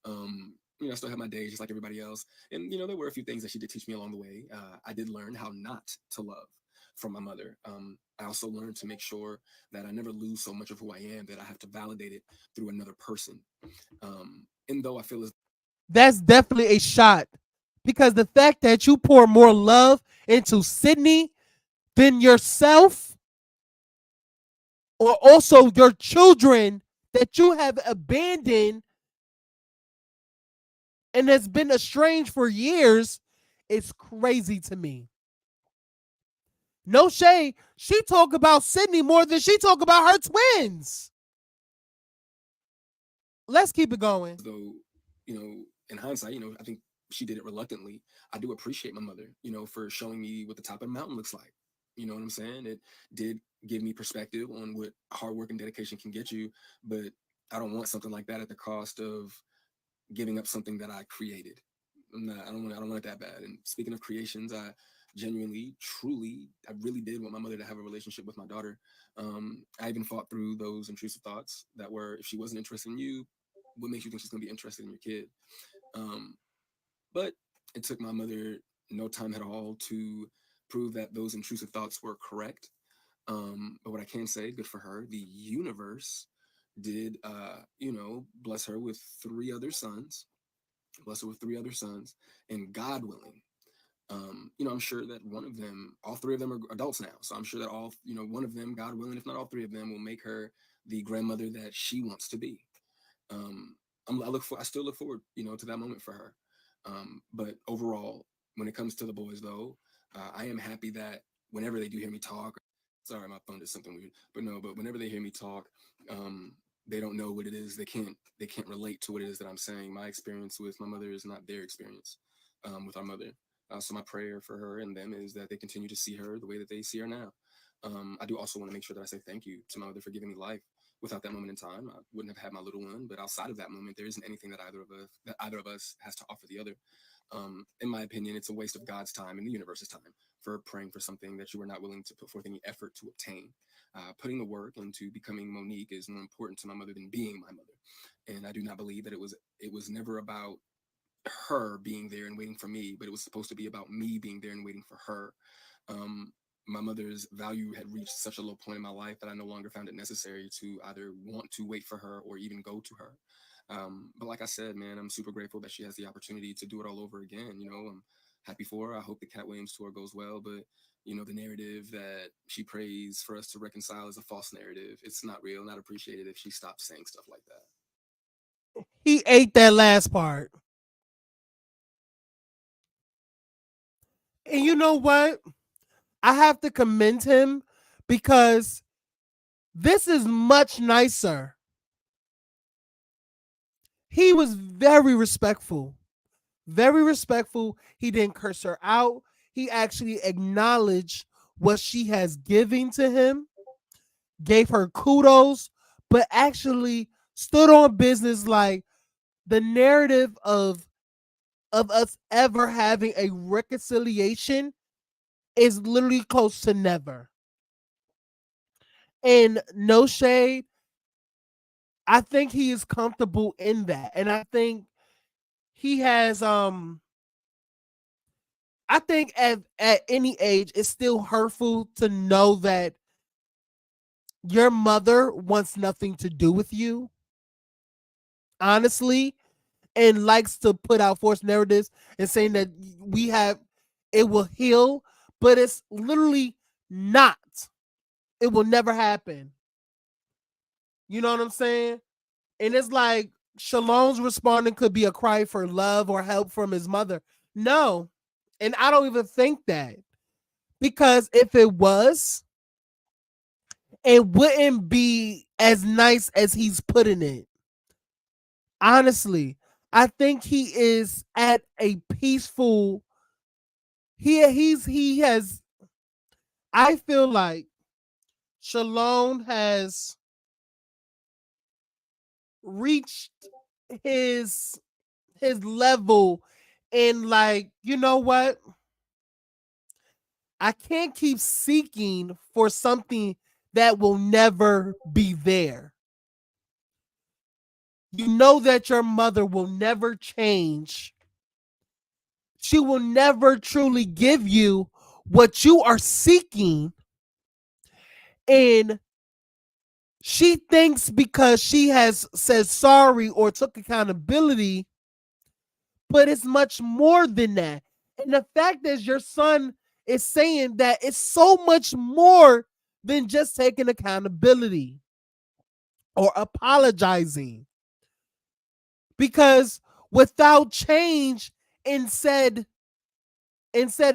I still have my days just like everybody else. And, there were a few things that she did teach me along the way. I did learn how not to love from my mother. I also learned to make sure that I never lose so much of who I am that I have to validate it through another person. And though I feel as that's definitely a shot, because the fact that you pour more love into Sydney than yourself, or also your children that you have abandoned and has been estranged for years, it's crazy to me. No shade, she talk about Sydney more than she talk about her twins. Let's keep it going. though, in hindsight, I think she did it reluctantly. I do appreciate my mother, for showing me what the top of the mountain looks like. You know what I'm saying? It did give me perspective on what hard work and dedication can get you, but I don't want something like that at the cost of giving up something that I created. I don't want it that bad. And speaking of creations, I genuinely, truly, I really did want my mother to have a relationship with my daughter. I even fought through those intrusive thoughts that were, if she wasn't interested in you, what makes you think she's going to be interested in your kid? But it took my mother no time at all to prove that those intrusive thoughts were correct. But what I can say, good for her, the universe did, bless her with 3 other sons, and God willing, I'm sure that one of them, all 3 of them are adults now. So I'm sure that one of them, God willing, if not all 3 of them, will make her the grandmother that she wants to be. I still look forward, to that moment for her. But overall, when it comes to the boys, though, I am happy that whenever they do hear me talk, sorry, my phone did something weird, but whenever they hear me talk, they don't know what it is. They can't relate to what it is that I'm saying. My experience with my mother is not their experience with our mother. So my prayer for her and them is that they continue to see her the way that they see her now. I do also want to make sure that I say thank you to my mother for giving me life. Without that moment in time, I wouldn't have had my little one. But outside of that moment, there isn't anything that either of us has to offer the other. In my opinion, it's a waste of God's time and the universe's time for praying for something that you were not willing to put forth any effort to obtain. Putting the work into becoming Monique is more important to my mother than being my mother. And I do not believe that it was never about her being there and waiting for me, but it was supposed to be about me being there and waiting for her. My mother's value had reached such a low point in my life that I no longer found it necessary to either want to wait for her or even go to her. But like I said, man, I'm super grateful that she has the opportunity to do it all over again. I'm happy for her. I hope the Cat Williams tour goes well, but the narrative that she prays for us to reconcile is a false narrative. It's not real, not appreciated if she stops saying stuff like that. He ate that last part. And you know what? I have to commend him because this is much nicer. He was very respectful. Very respectful. He didn't curse her out. He actually acknowledged what she has given to him, gave her kudos, but actually stood on business. Like, the narrative of us ever having a reconciliation is literally close to never. And no shade, I think he is comfortable in that. And I think he has I think at any age it's still hurtful to know that your mother wants nothing to do with you, honestly, and likes to put out false narratives and saying that it will heal, but it's literally not. It will never happen. You know what I'm saying? And it's like Shalom's responding could be a cry for love or help from his mother. No. And I don't even think that. Because if it was, it wouldn't be as nice as he's putting it. Honestly, I think he is at a peaceful. He has. I feel like Shalom has reached his level, and like, you know what? I can't keep seeking for something that will never be there. You know that your mother will never change. She will never truly give you what you are seeking. And she thinks because she has said sorry or took accountability, but it's much more than that. And the fact is, your son is saying that it's so much more than just taking accountability or apologizing. Because without change in said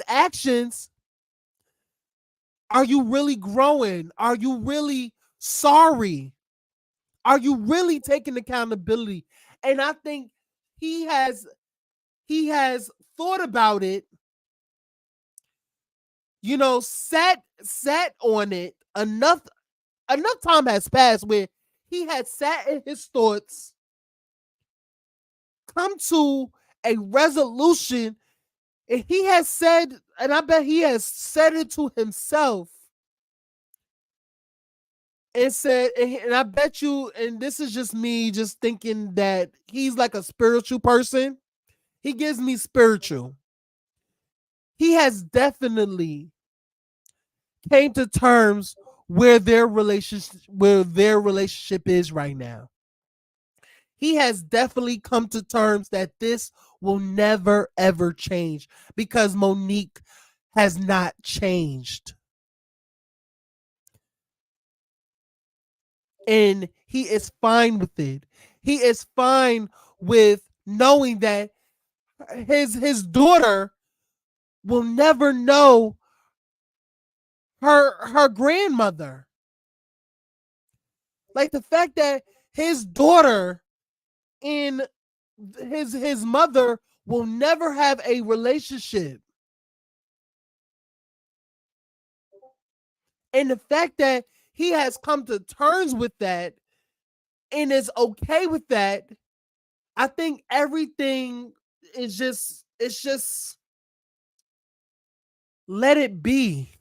actions, are you really growing? Are you really sorry? Are you really taking accountability? And I think he has thought about it, sat on it enough time has passed where he had sat in his thoughts, come to a resolution. And he has said, and I bet he has said it to himself, and said, and I bet you, and this is just me just thinking that he's like a spiritual person. He gives me spiritual. He has definitely came to terms where their relationship is right now. He has definitely come to terms that this will never ever change because Monique has not changed. And he is fine with it. He is fine with knowing that his daughter will never know her grandmother. Like the fact that his daughter and his mother will never have a relationship. And the fact that he has come to terms with that and is okay with that, I think everything is just, it's just, let it be.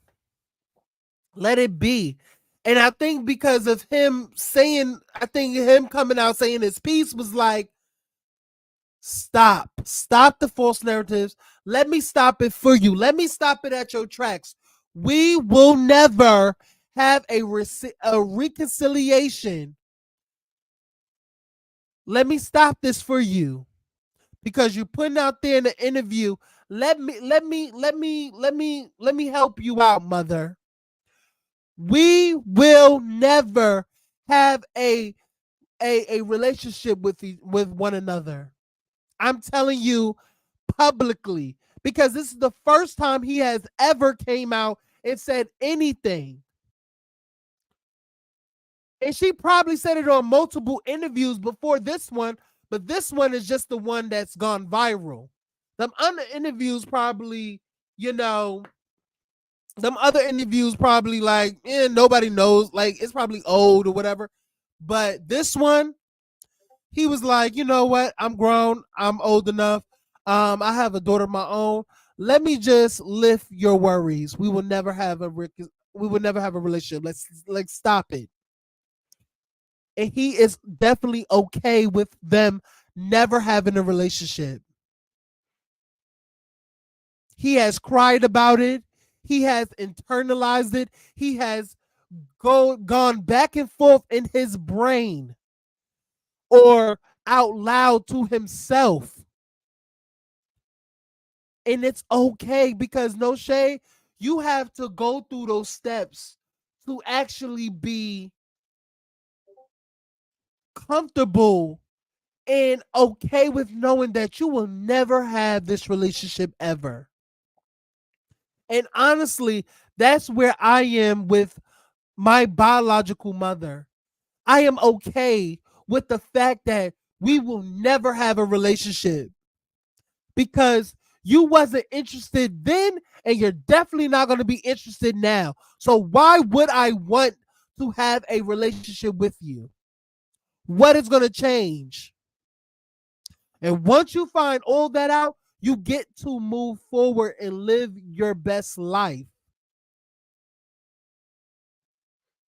Let it be. And I think because of him saying, I think him coming out saying his piece was like, stop the false narratives. Let me stop it for you. Let me stop it at your tracks. We will never have a reconciliation. Let me stop this for you because you're putting out there in the interview. Let me help you out, mother. We will never have a relationship with one another. I'm telling you publicly, because this is the first time he has ever came out and said anything. And she probably said it on multiple interviews before this one, but this one is just the one that's gone viral. Them other interviews probably, them other interviews probably like, nobody knows, like it's probably old or whatever. But this one, he was like, you know what? I'm grown. I'm old enough. I have a daughter of my own. Let me just lift your worries. We will never have a relationship. Let's stop it. And he is definitely okay with them never having a relationship. He has cried about it. He has internalized it. He has gone back and forth in his brain or out loud to himself. And it's okay because no shade, you have to go through those steps to actually be comfortable and okay with knowing that you will never have this relationship ever. And honestly, that's where I am with my biological mother. I am okay with the fact that we will never have a relationship because you wasn't interested then and you're definitely not going to be interested now. So why would I want to have a relationship with you? What is going to change? And once you find all that out, you get to move forward and live your best life.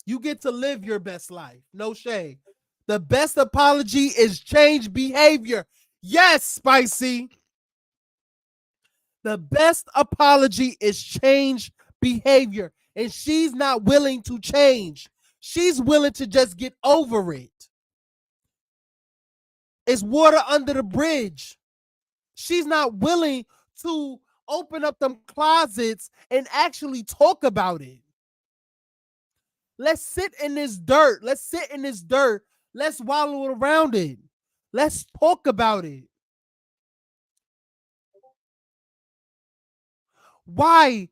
You get to live your best life. No shade. The best apology is change behavior. Yes, Spicy. The best apology is change behavior. And she's not willing to change. She's willing to just get over it. It's water under the bridge. She's not willing to open up them closets and actually talk about it. Let's sit in this dirt. Let's sit in this dirt. Let's wallow around it. Let's talk about it. Why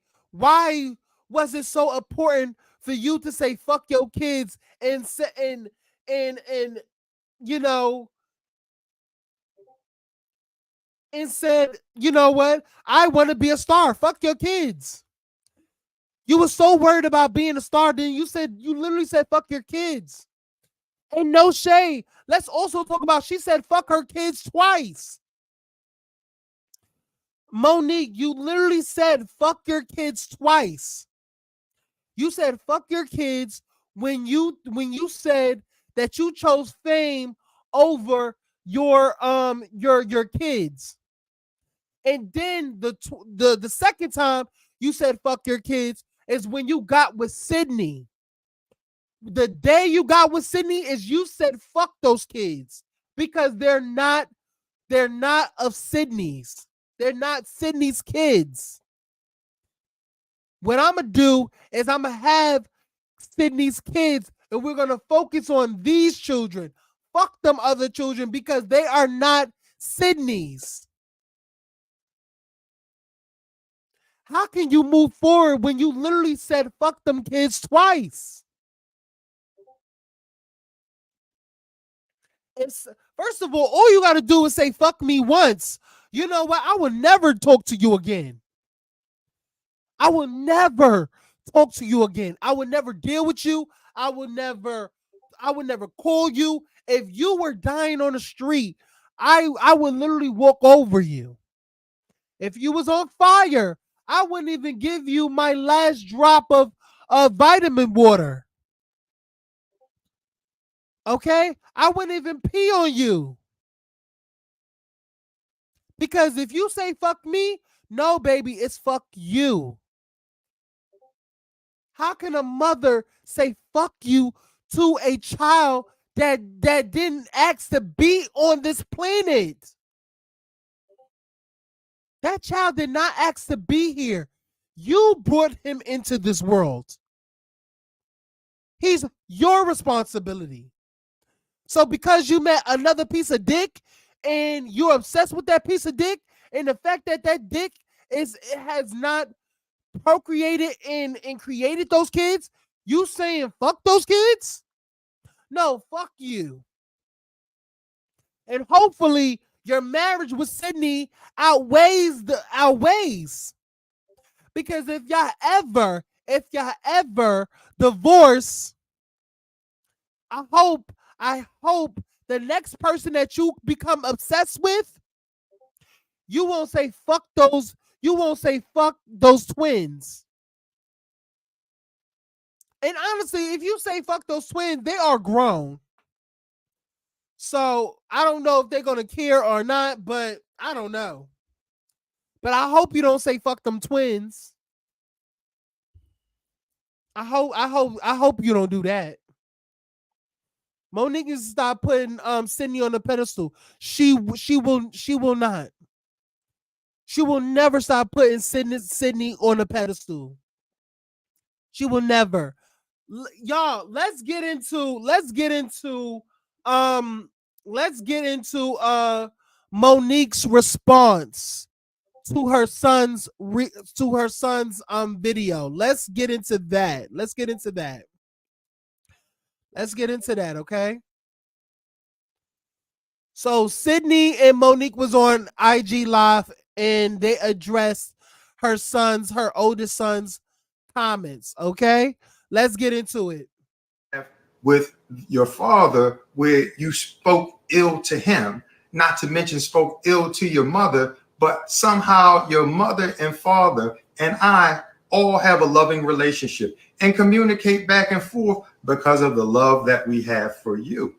was it so important for you to say fuck your kids and you know and said, you know what? I want to be a star. Fuck your kids. You were so worried about being a star, then you literally said fuck your kids. And no shade. Let's also talk about she said fuck her kids twice. Monique, you literally said fuck your kids twice. You said fuck your kids when you said that you chose fame over your kids. And then the second time you said fuck your kids is when you got with Sydney. The day you got with Sydney is you said fuck those kids because they're not of Sydney's. They're not Sydney's kids. What I'm gonna do is I'm gonna have Sydney's kids and we're gonna focus on these children. Fuck them other children because they are not Sydney's. How can you move forward when you literally said fuck them kids twice? First of all you got to do is say fuck me once. You know what? I will never talk to you again. I will never talk to you again. I would never deal with you. I would never call you. If you were dying on the street, I would literally walk over you. If you was on fire, I wouldn't even give you my last drop of vitamin water. Okay? I wouldn't even pee on you. Because if you say fuck me, no, baby, it's fuck you. How can a mother say fuck you to a child that didn't ask to be on this planet? That child did not ask to be here. You brought him into this world. He's your responsibility. So because you met another piece of dick and you're obsessed with that piece of dick and the fact that that dick has not procreated and created those kids, you saying fuck those kids? No, fuck you. And hopefully your marriage with Sydney outweighs. Because if y'all ever divorce, I hope the next person that you become obsessed with, you won't say fuck those twins. And honestly, if you say fuck those twins, they are grown. So I don't know if they're gonna care or not, but I don't know. But I hope you don't say fuck them twins. I hope you don't do that. Monique needs to stop putting Sydney on the pedestal. She will not. She will never stop putting Sydney on the pedestal. She will never. Y'all, let's get into Monique's response to her son's video. Let's get into that. Okay. So Sydney and Monique was on IG Live and they addressed her oldest son's comments. Okay. Let's get into it. With your father, where you spoke ill to him, not to mention spoke ill to your mother, but somehow your mother and father and I all have a loving relationship and communicate back and forth because of the love that we have for you.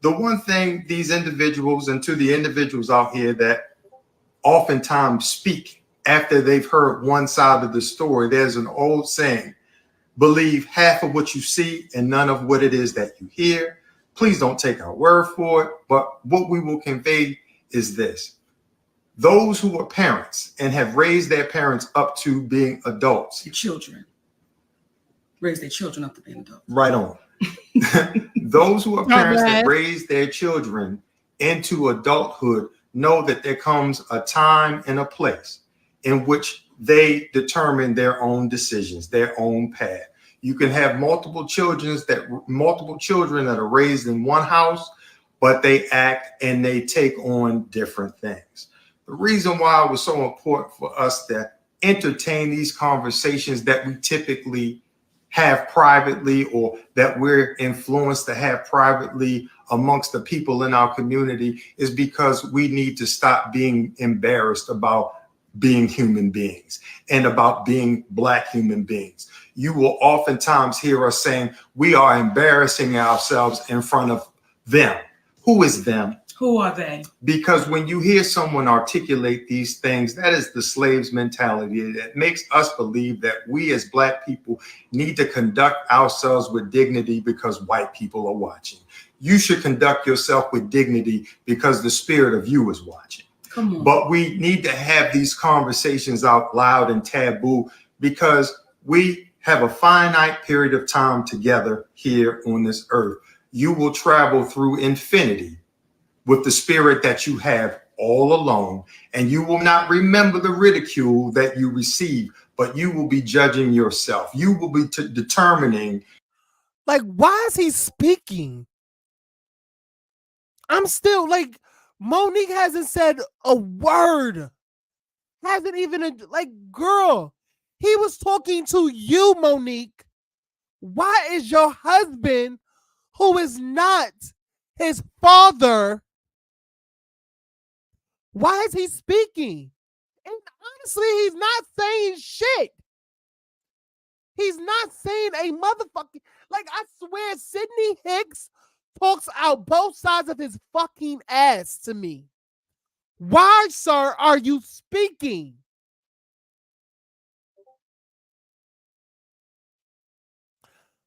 The one thing these individuals, and to the individuals out here that oftentimes speak after they've heard one side of the story, there's an old saying: believe half of what you see and none of what it is that you hear. Please don't take our word for it, but what we will convey is this. Those who are parents and have raised their parents up to being adults. The children. Raise their children up to being adults. Right on. Those who are parents that raise their children into adulthood know that there comes a time and a place in which they determine their own decisions, their own path. You can have multiple children that are raised in one house, but they act and they take on different things. The reason why it was so important for us to entertain these conversations that we typically have privately, or that we're influenced to have privately amongst the people in our community, is because we need to stop being embarrassed about being human beings and about being Black human beings. You will oftentimes hear us saying we are embarrassing ourselves in front of them. Who is them? Who are they? Because when you hear someone articulate these things, that is the slave's mentality. That makes us believe that we as Black people need to conduct ourselves with dignity because white people are watching. You should conduct yourself with dignity because the spirit of you is watching. Come on. But we need to have these conversations out loud and taboo because we have a finite period of time together here on this earth. You will travel through infinity with the spirit that you have all alone, and you will not remember the ridicule that you receive, but you will be judging yourself. You will be determining. Like, why is he speaking? I'm still like, Monique hasn't said a word. Hasn't even, like, girl, he was talking to you, Monique. Why is your husband, who is not his father, why is he speaking? And honestly, he's not saying shit. He's not saying a motherfucking, like, I swear, Sidney Hicks talks out both sides of his fucking ass to me. Why, sir, are you speaking?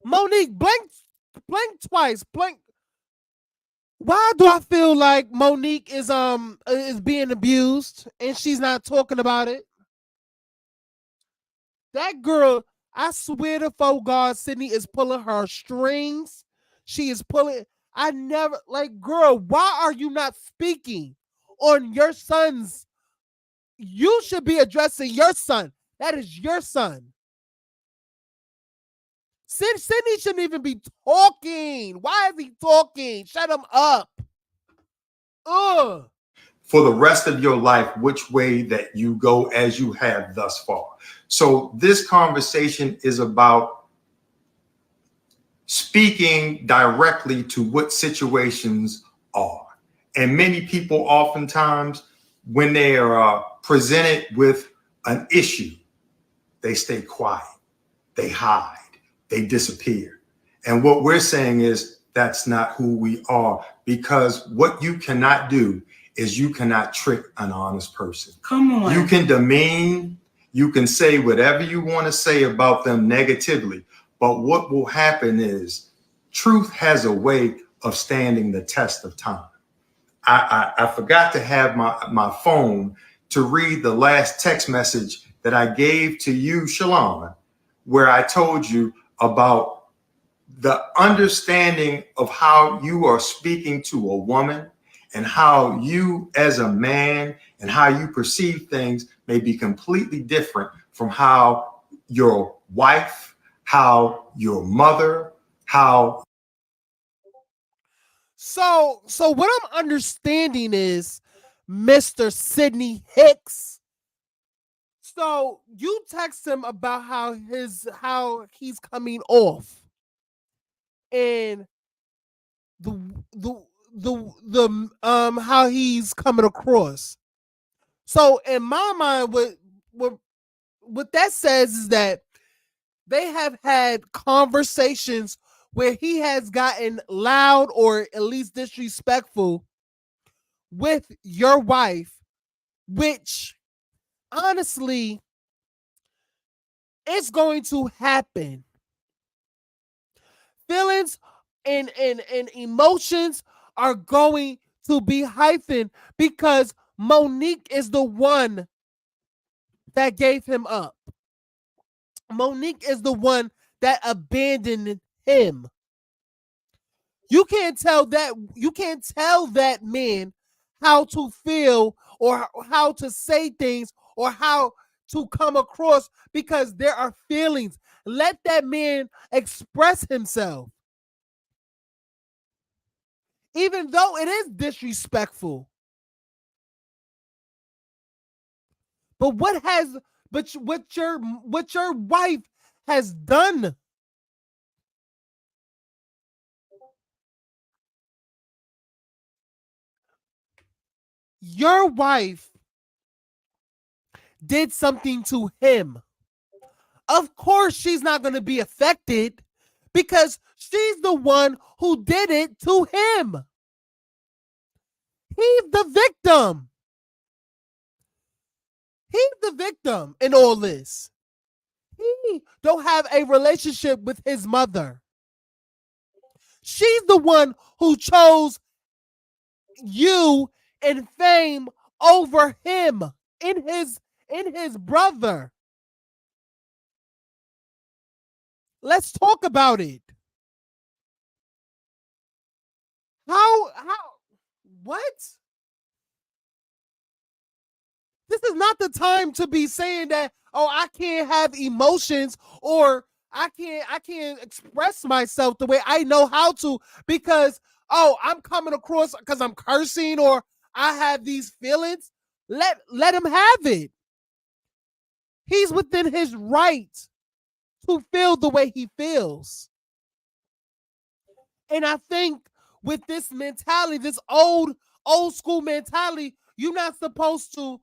Monique, blink twice, blink. Why do I feel like Monique is being abused and she's not talking about it? That girl, I swear to fuck God, Sydney is pulling her strings. She is pulling. I never, like, girl, why are you not speaking on your son's? You should be addressing your son. That is your son. Sydney shouldn't even be talking. Why is he talking? Shut him up. Ugh. For the rest of your life, which way that you go as you have thus far. So this conversation is about speaking directly to what situations are. And many people oftentimes, when they are presented with an issue, they stay quiet, they hide, they disappear. And what we're saying is that's not who we are, because what you cannot do is you cannot trick an honest person. Come on. You can demean, you can say whatever you want to say about them negatively, but what will happen is truth has a way of standing the test of time. I forgot to have my phone to read the last text message that I gave to you, Shalon, where I told you about the understanding of how you are speaking to a woman and how you as a man and how you perceive things may be completely different from how your wife, how your mother, how. So what I'm understanding is Mr. Sidney Hicks. So you text him about how he's coming off and the how he's coming across. So in my mind, what that says is that they have had conversations where he has gotten loud or at least disrespectful with your wife, which honestly, it's going to happen. Feelings and emotions are going to be heightened because Monique is the one that gave him up. Monique is the one that abandoned him. You can't tell that man how to feel or how to say things or how to come across because there are feelings. Let that man express himself. Even though it is disrespectful. But what your wife has done, your wife did something to him. Of course, she's not going to be affected because she's the one who did it to him. He's the victim. He's the victim in all this. He don't have a relationship with his mother. She's the one who chose you and fame over him in his brother. Let's talk about it. What? This is not the time to be saying that, oh, I can't have emotions or I can't express myself the way I know how to because, oh, I'm coming across because I'm cursing or I have these feelings. Let him have it. He's within his right to feel the way he feels. And I think with this mentality, this old school mentality, you're not supposed to,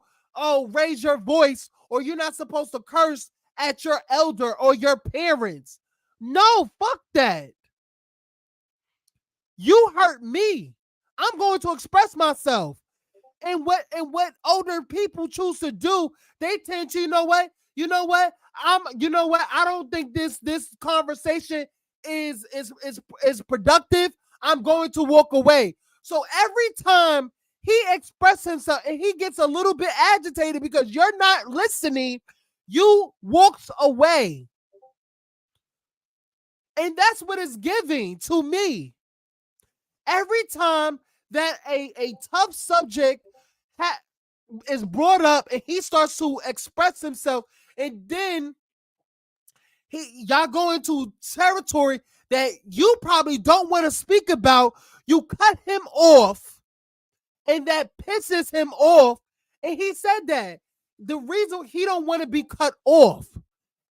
raise your voice or you're not supposed to curse at your elder or your parents. No, fuck that. You hurt me. I'm going to express myself. And what older people choose to do, they tend to, you know what? I don't think this conversation is productive. I'm going to walk away. So every time he expresses himself and he gets a little bit agitated because you're not listening, you walks away. And that's what it's giving to me. Every time that a tough subject is brought up and he starts to express himself, and then y'all go into territory that you probably don't want to speak about, you cut him off, and that pisses him off. And he said that the reason he don't want to be cut off,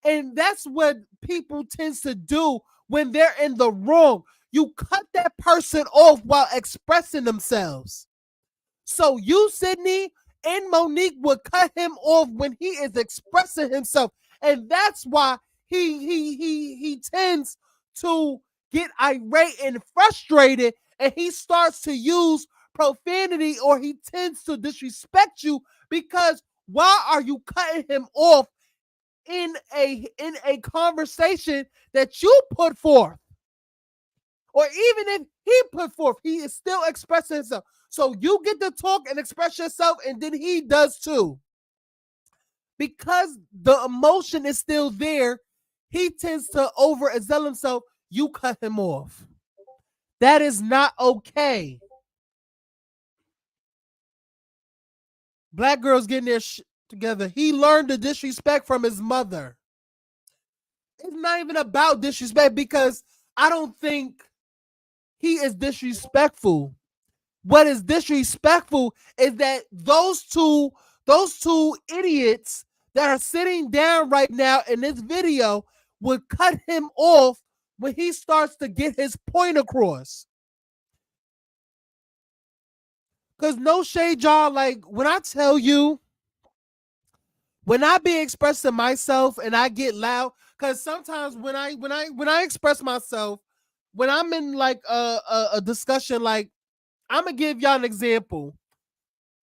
and that's what people tends to do when they're in the wrong. You cut that person off while expressing themselves. So you, Sydney, and Monique would cut him off when he is expressing himself. And that's why he tends to get irate and frustrated, and he starts to use profanity or he tends to disrespect you because why are you cutting him off in a conversation that you put forth? Or even if he put forth, he is still expressing himself. So you get to talk and express yourself, and then he does too. Because the emotion is still there, he tends to overexert himself. You cut him off. That is not okay. Black girls getting their shit together. He learned the disrespect from his mother. It's not even about disrespect because I don't think he is disrespectful. What is disrespectful is that those two idiots that are sitting down right now in this video would cut him off when he starts to get his point across. Because no shade, y'all, like when I tell you, when I be expressing myself and I get loud, because sometimes when I express myself, when I'm in like a discussion, like I'm gonna give y'all an example.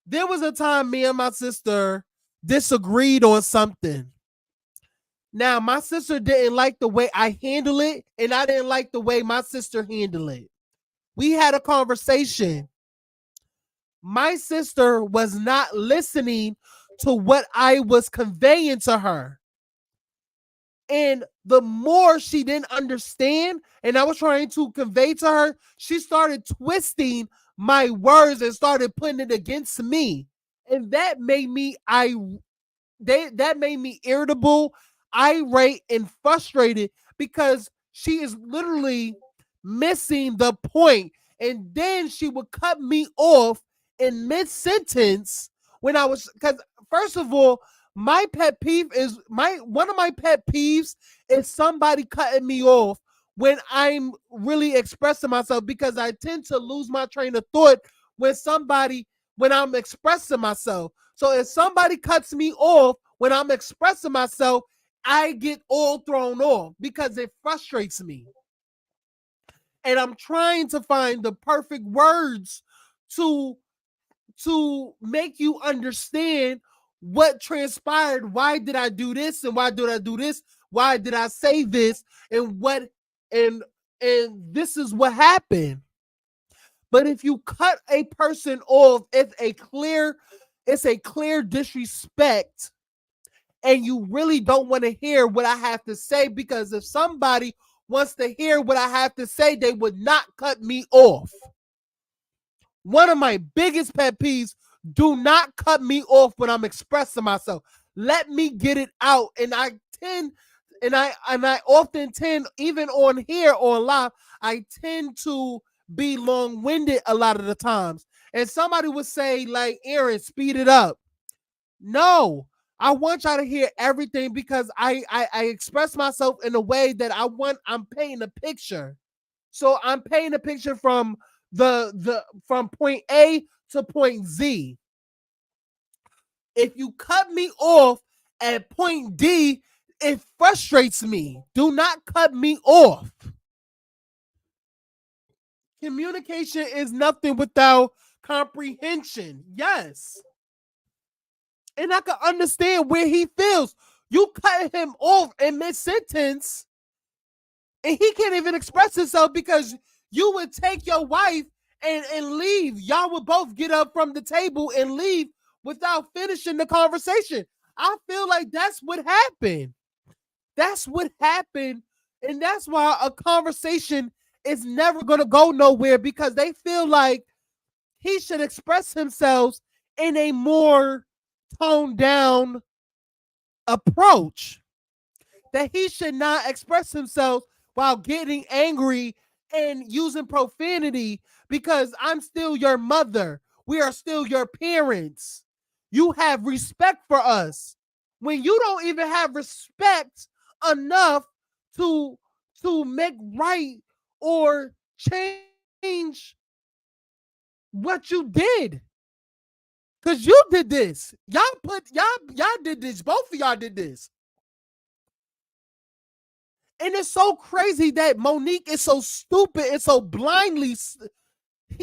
There was a time me and my sister disagreed on something. Now, my sister didn't like the way I handle it, and I didn't like the way my sister handled it. We had a conversation. My sister was not listening to what I was conveying to her. And the more she didn't understand, and I was trying to convey to her, she started twisting my words and started putting it against me. And that made me irritable, irate, and frustrated because she is literally missing the point. And then she would cut me off in mid-sentence when I was, because first of all, one of my pet peeves is somebody cutting me off when I'm really expressing myself, because I tend to lose my train of thought when I'm expressing myself. So if somebody cuts me off when I'm expressing myself, I get all thrown off because it frustrates me. And I'm trying to find the perfect words to make you understand what transpired. Why did I do this? And why did I do this? Why did I say this? And what and this is what happened. But if you cut a person off, it's a clear disrespect, and you really don't want to hear what I have to say, because if somebody wants to hear what I have to say, they would not cut me off. One of my biggest pet peeves, do not cut me off when I'm expressing myself. Let me get it out. And I often tend, even on here on live, I tend to be long-winded a lot of the times. And somebody would say, like, Aaron, speed it up. No, I want y'all to hear everything, because I express myself in a way that I'm painting a picture. So I'm painting a picture from from point A to point Z. If you cut me off at point D, it frustrates me. Do not cut me off. Communication is nothing without comprehension. Yes. And I can understand where he feels. You cut him off in mid-sentence, and he can't even express himself because you would take your wife and leave. Y'all would both get up from the table and leave without finishing the conversation. I feel like that's what happened. That's what happened. And that's why a conversation is never going to go nowhere, because they feel like he should express himself in a more toned down approach. That he should not express himself while getting angry and using profanity, because I'm still your mother. We are still your parents. You have respect for us. When you don't even have respect enough to make right or change what you did. Because you did this. Y'all did this. Both of y'all did this. And it's so crazy that Monique is so stupid and so blindly,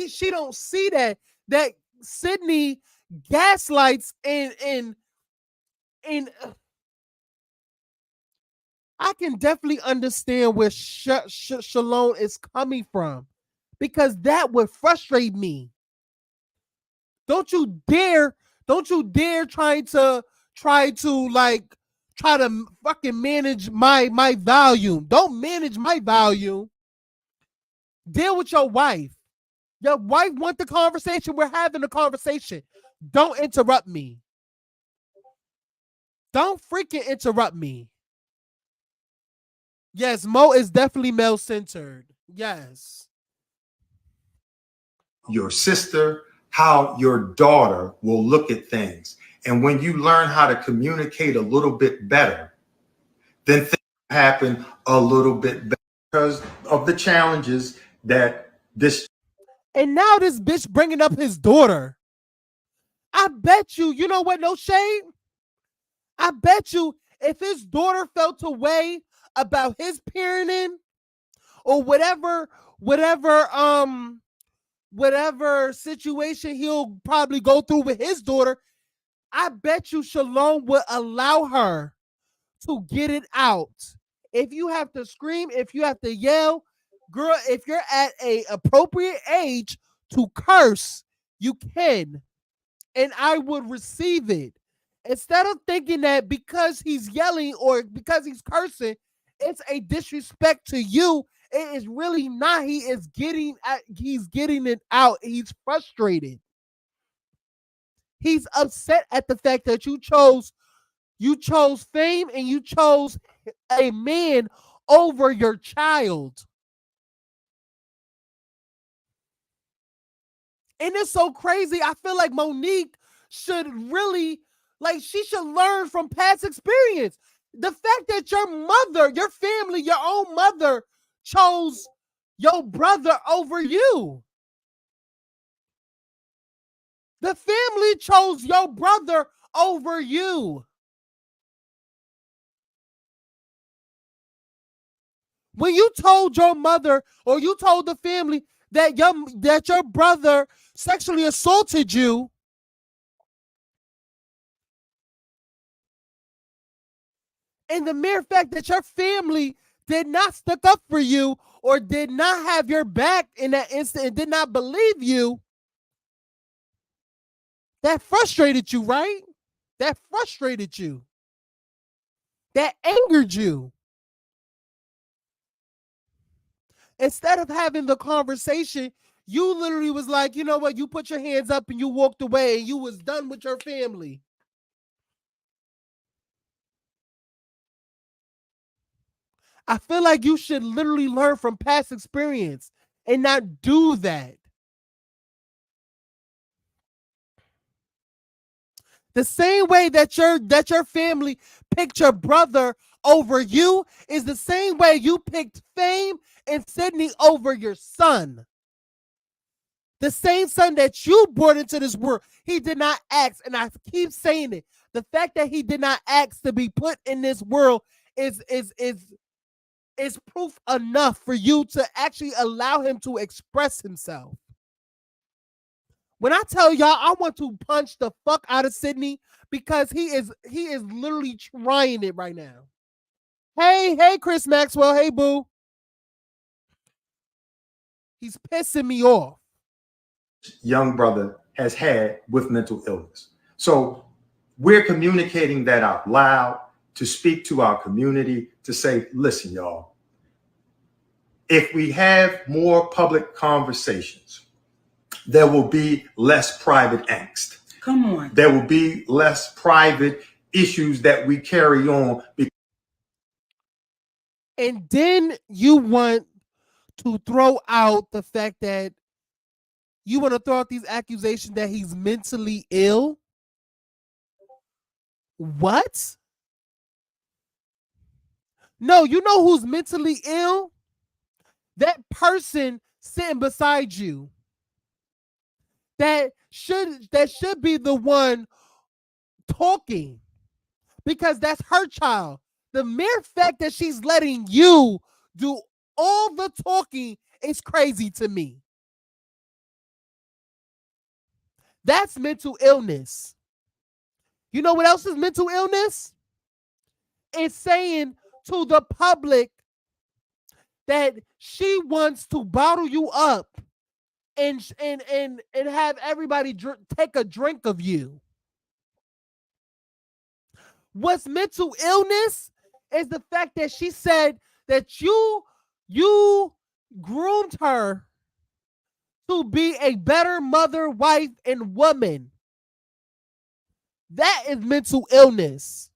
she don't see that Sydney gaslights and I can definitely understand where Shalom is coming from, because that would frustrate me. Don't you dare try to fucking manage my volume. Don't manage my volume. Deal with your wife. Your wife wants the conversation. We're having a conversation. Don't interrupt me. Don't freaking interrupt me. Yes, Mo is definitely male-centered. Yes. Your sister, how your daughter will look at things. And when you learn how to communicate a little bit better, then things happen a little bit better because of the challenges that this. And now this bitch bringing up his daughter. I bet you know what, no shade? I bet you if his daughter felt a way about his parenting or whatever situation he'll probably go through with his daughter, I bet you Shalom would allow her to get it out. If you have to scream, if you have to yell, girl, if you're at a appropriate age to curse, you can. And I would receive it. Instead of thinking that because he's yelling or because he's cursing, it's a disrespect to you. It is really not. He's getting it out. He's frustrated. He's upset at the fact that you chose fame and you chose a man over your child. And it's so crazy. I feel like Monique should really, she should learn from past experience. The fact that your mother, your family, your own mother chose your brother over you. The family chose your brother over you. When you told your mother or you told the family that your brother sexually assaulted you, and the mere fact that your family did not stick up for you or did not have your back in that instant and did not believe you, that frustrated you, right? That frustrated you. That angered you. Instead of having the conversation, you literally was like, you know what? You put your hands up and you walked away and you was done with your family. I feel like you should literally learn from past experience and not do that. The same way that your family picked your brother over you is the same way you picked Fame and Sydney over your son. The same son that you brought into this world. He did not ask, and I keep saying it. The fact that he did not ask to be put in this world is proof enough for you to actually allow him to express himself. When I tell y'all, I want to punch the fuck out of Sydney because he is literally trying it right now. Hey, Chris Maxwell. Hey, boo. He's pissing me off. Young brother has had with mental illness. So we're communicating that out loud to speak to our community, to say, listen, y'all, if we have more public conversations, there will be less private angst. Come on. There will be less private issues that we carry on. And then you want to throw out the fact that you want to throw out these accusations that he's mentally ill. What? No, you know who's mentally ill? That person sitting beside you. That should be the one talking, because that's her child. The mere fact that she's letting you do all the talking is crazy to me. That's mental illness. You know what else is mental illness? It's saying to the public that she wants to bottle you up and have everybody take a drink of you. What's mental illness is the fact that she said that you groomed her to be a better mother, wife, and woman. That is mental illness.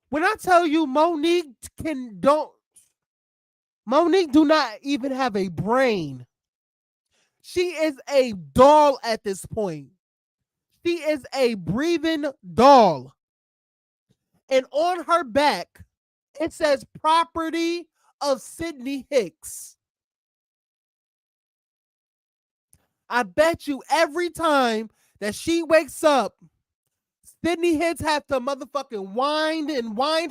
When I tell you Monique do not even have a brain. She is a doll at this point. She is a breathing doll. And on her back, it says property of Sydney Hicks. I bet you every time that she wakes up, Sydney Hicks have to motherfucking wind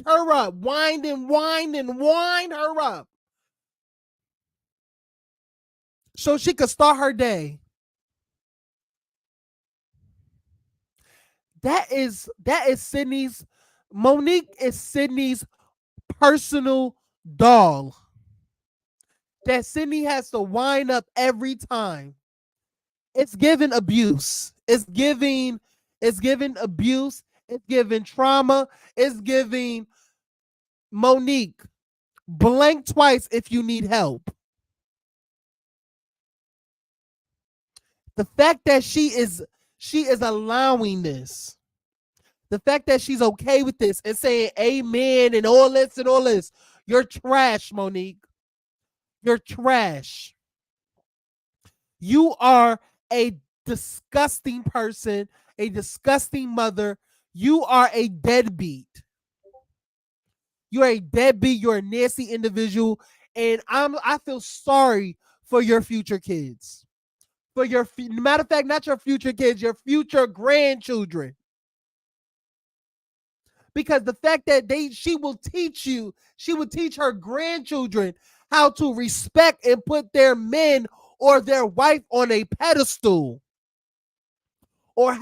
her up. Wind her up. So she could start her day. That is Sydney's. Monique is Sydney's personal doll that Sydney has to wind up every time. It's giving abuse. It's giving abuse. It's giving trauma. It's giving Monique, blank twice if you need help. The fact that she is allowing this. The fact that she's okay with this and saying amen and all this. You're trash, Monique. You're trash. You are a disgusting person, a disgusting mother. You are a deadbeat. You're a deadbeat. You're a nasty individual. And I feel sorry for your future kids. For your, matter of fact, not your future kids, your future grandchildren. because the fact that she will teach her grandchildren how to respect and put their men or their wife on a pedestal, or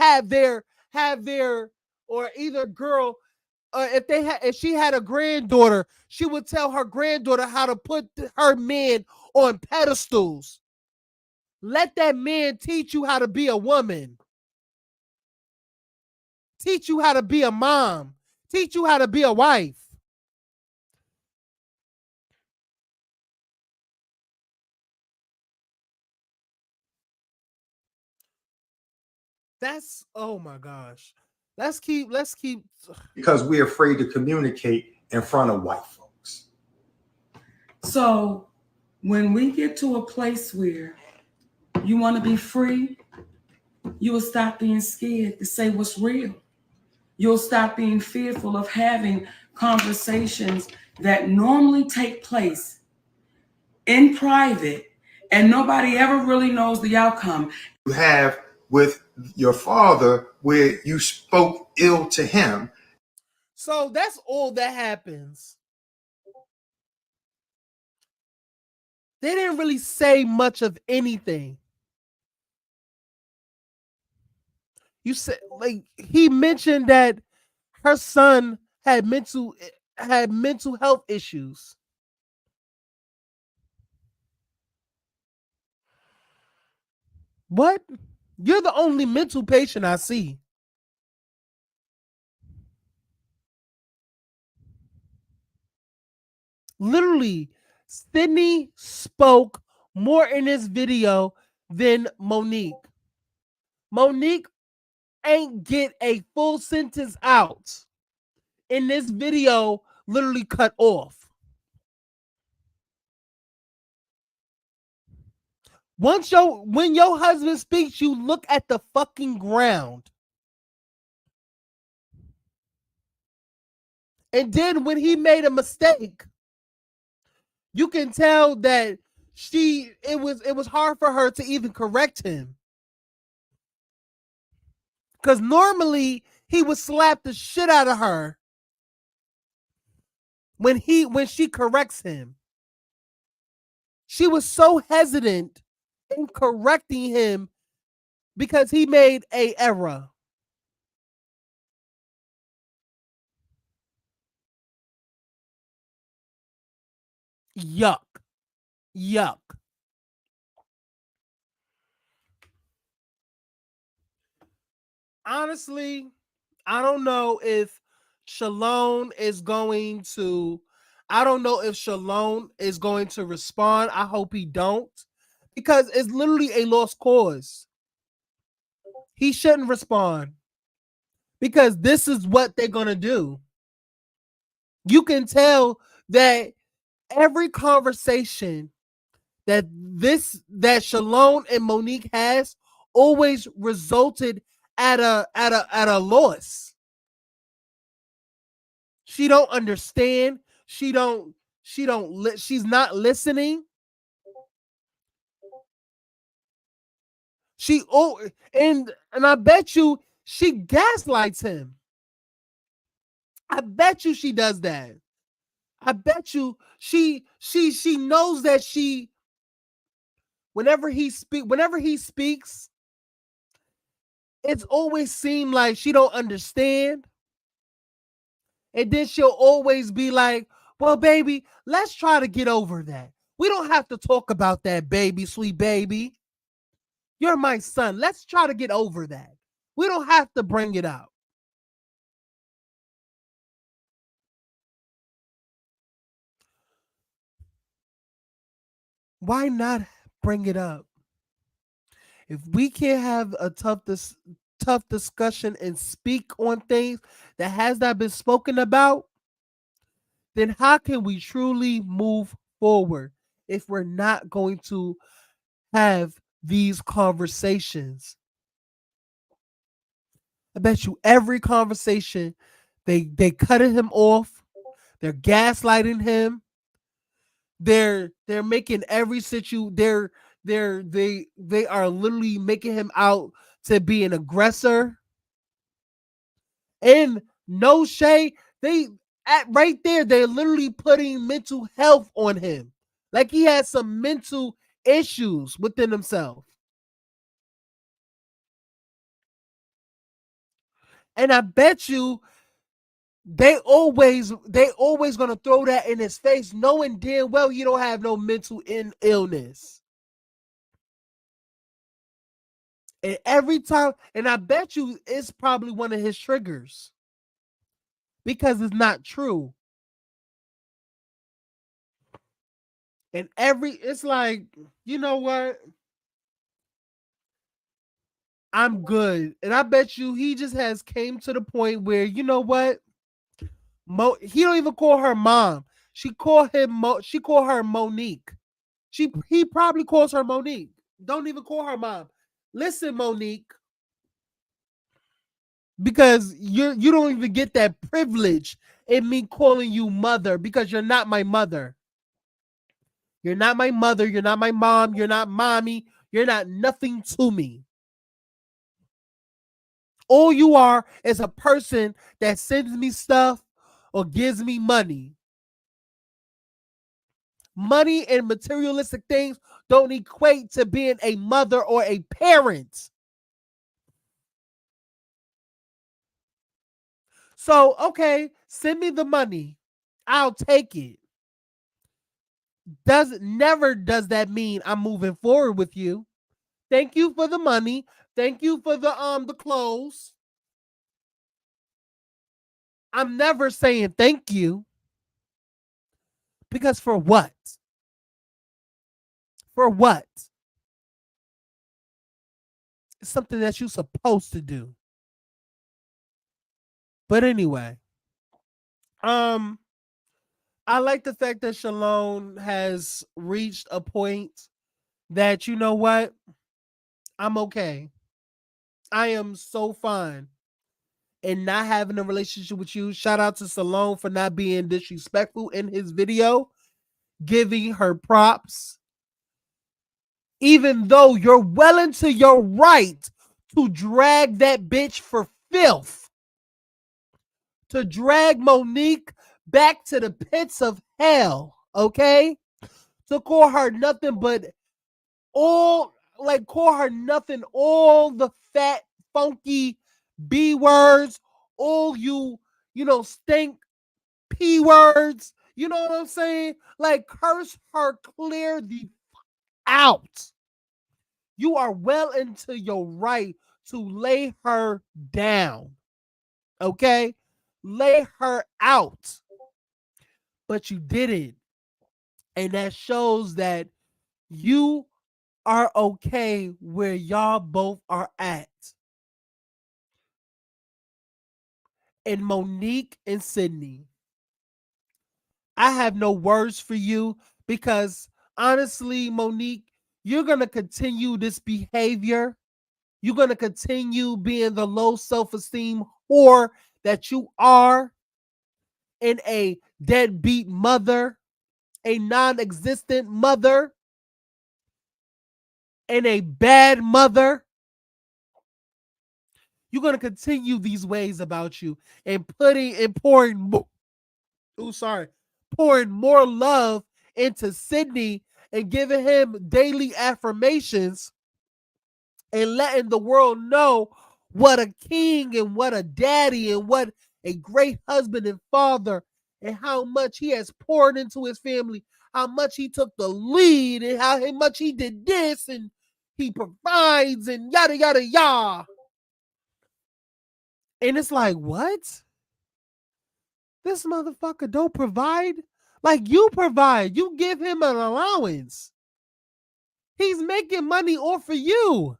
or either girl, if she had a granddaughter, she would tell her granddaughter how to put her men on pedestals. Let that man teach you how to be a woman. Teach you how to be a mom. Teach you how to be a wife. That's, oh my gosh. Let's keep because we're afraid to communicate in front of white folks. So when we get to a place where you want to be free, you will stop being scared to say what's real. You'll stop being fearful of having conversations that normally take place in private and nobody ever really knows the outcome. You have with your father where you spoke ill to him. So that's all that happens. They didn't really say much of anything. You said, like, he mentioned that her son had mental health issues. What? You're the only mental patient I see. Literally, Sydney spoke more in this video than Monique. Monique ain't get a full sentence out. In this video, literally cut off. When your husband speaks, you look at the fucking ground. And then when he made a mistake, you can tell that it was hard for her to even correct him. Because normally he would slap the shit out of her when she corrects him. She was so hesitant in correcting him because he made an error. Yuck. Yuck. Honestly, I don't know if Shalom is going to respond. I hope he don't, because it's literally a lost cause. He shouldn't respond because this is what they're going to do. You can tell that every conversation that Shalom and Monique has always resulted at a loss. She don't understand. She's not listening. And I bet you she gaslights him. I bet you she does that. I bet you she knows that whenever he speaks, it's always seemed like she don't understand. And then she'll always be like, well, baby, let's try to get over that. We don't have to talk about that, baby, sweet baby. You're my son. Let's try to get over that. We don't have to bring it up. Why not bring it up? If we can't have a tough discussion and speak on things that has not been spoken about, then how can we truly move forward if we're not going to have these conversations? I bet you every conversation they cutting him off, they're gaslighting him, they're making every they are literally making him out to be an aggressor. And No shade. They at right there, they're literally putting mental health on him. Like he has some mental issues within himself. And I bet you they always gonna throw that in his face, knowing damn well he don't have no mental illness. And every time, and I bet you it's probably one of his triggers because it's not true. And it's like, you know what? I'm good. And I bet you he just has came to the point where, you know what? He don't even call her mom. She call her Monique. He probably calls her Monique. Don't even call her mom. Listen, Monique, because you don't even get that privilege in me calling you mother because you're not my mother. You're not my mother. You're not my mom. You're not mommy. You're not nothing to me. All you are is a person that sends me stuff or gives me money. Money and materialistic things don't equate to being a mother or a parent. So, okay, send me the money. I'll take it. Never does that mean I'm moving forward with you. Thank you for the money. Thank you for the clothes. I'm never saying thank you. Because for what? For what? It's something that you're supposed to do. But anyway, I like the fact that Shalom has reached a point that, you know what? I'm okay. I am so fine in not having a relationship with you. Shout out to Salone for not being disrespectful in his video, giving her props. Even though you're well into your right to drag that bitch for filth, to drag Monique back to the pits of hell, okay? To call her nothing but all the fat, funky B words, all stink P words. You know what I'm saying? Like, curse her clear the out. You are well into your right to lay her down. Okay? Lay her out. But you didn't. And that shows that you are okay where y'all both are at. And Monique and Sydney, I have no words for you because honestly, Monique, you're going to continue this behavior. You're going to continue being the low self-esteem whore that you are, in a deadbeat mother, a non-existent mother, and a bad mother. You're going to continue these ways about you and pouring more love into Sydney and giving him daily affirmations and letting the world know what a king and what a daddy and what a great husband and father, and how much he has poured into his family, how much he took the lead and how much he did this and he provides and yada yada yada. And it's like, what? This motherfucker don't provide? Like, you provide. You give him an allowance. He's making money off of you.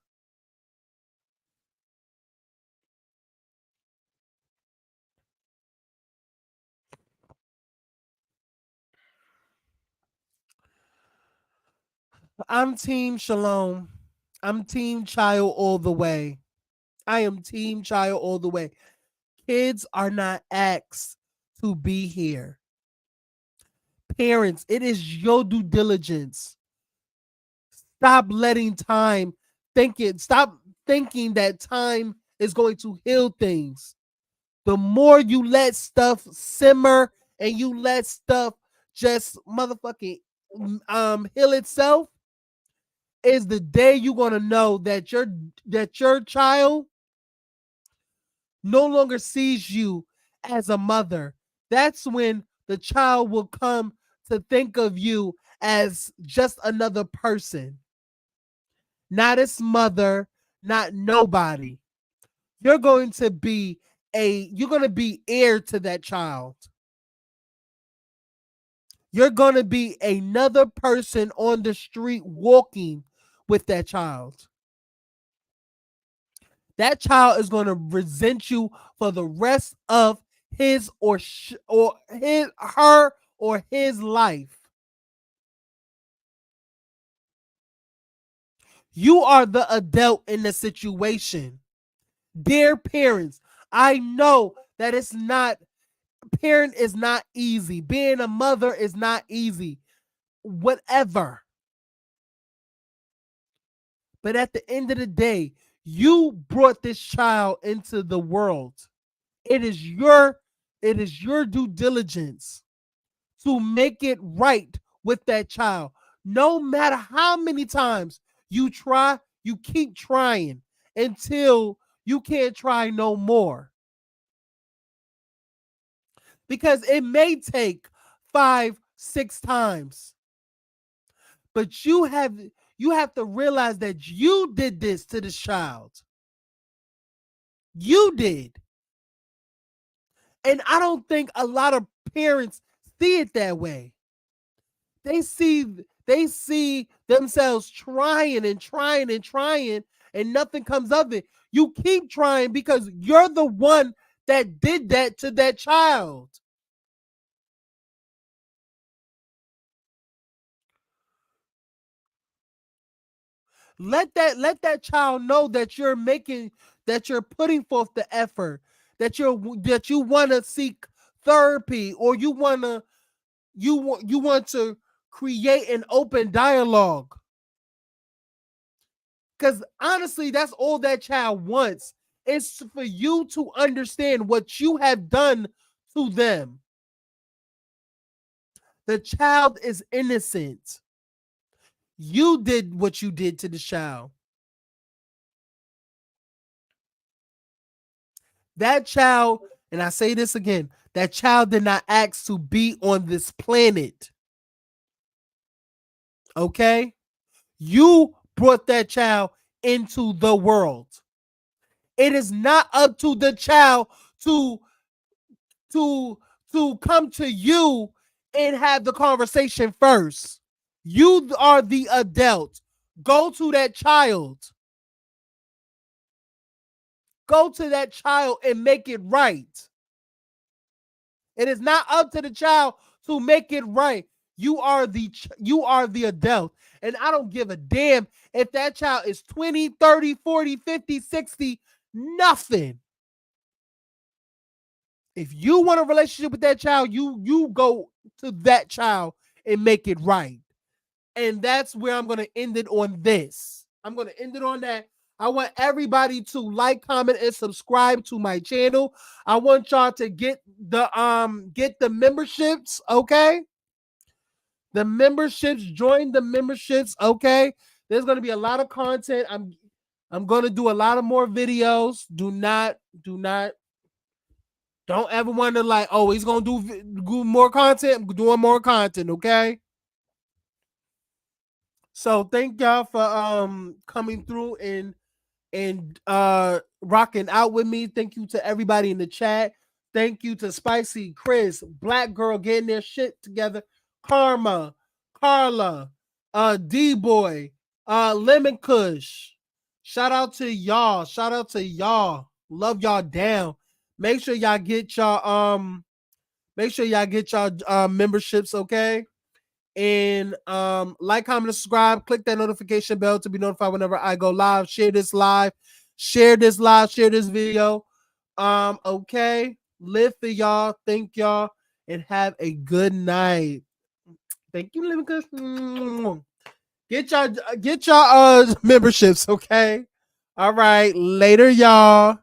I'm Team Shalom. I'm Team Child all the way. I am Team Child all the way. Kids are not asked to be here. Parents, it is your due diligence. Stop thinking that time is going to heal things. the more you let stuff simmer and you let stuff just motherfucking heal itself, is the day you're gonna know that your child no longer sees you as a mother. That's when the child will come to think of you as just another person, not its mother, not nobody. You're going to be heir to that child. You're going to be another person on the street walking with that child. That child is going to resent you for the rest of his or her or his life. You are the adult in the situation. Dear parents, I know that parent is not easy. Being a mother is not easy. Whatever. But at the end of the day, you brought this child into the world. It is your due diligence to make it right with that child. No matter how many times you try, you keep trying until you can't try no more. Because it may take 5, 6 times. But you have to realize that you did this to this child. You did. And I don't think a lot of parents see it that way. They see themselves trying and trying and trying and nothing comes of it. You keep trying because you're the one that did that to that child. Let that child know that you're putting forth the effort, that you want to seek therapy, or you want to create an open dialogue. Because honestly, that's all that child wants, is for you to understand what you have done to them. The child is innocent. You did what you did to the child. That child, and I say this again, that child did not ask to be on this planet. Okay? You brought that child into the world. It is not up to the child to come to you and have the conversation first. You are the adult. Go to that child. Go to that child and make it right. It is not up to the child to make it right. You are the adult. And I don't give a damn if that child is 20, 30, 40, 50, 60, nothing. If you want a relationship with that child, you go to that child and make it right. And that's where I'm going to end it on this. I'm going to end it on that. I want everybody to like, comment, and subscribe to my channel. I want y'all to get the memberships, okay? The memberships, join the memberships, okay? There's going to be a lot of content. I'm going to do a lot of more videos. Don't ever wonder like, oh, he's going to do more content. I'm doing more content, okay? So thank y'all for coming through and rocking out with me. Thank you to everybody in the chat. Thank you to Spicy, Chris, Black Girl getting their shit together, Karma, Carla, D-Boy, Lemon Kush. Shout out to y'all. Shout out to y'all. Love y'all down. Make sure y'all get y'all memberships, okay? And like, comment, and subscribe. Click that notification bell to be notified whenever I go live. Share this video. Okay. Live for y'all. Thank y'all and have a good night. Thank you, Living Good. Get y'all memberships, okay? All right. Later, y'all.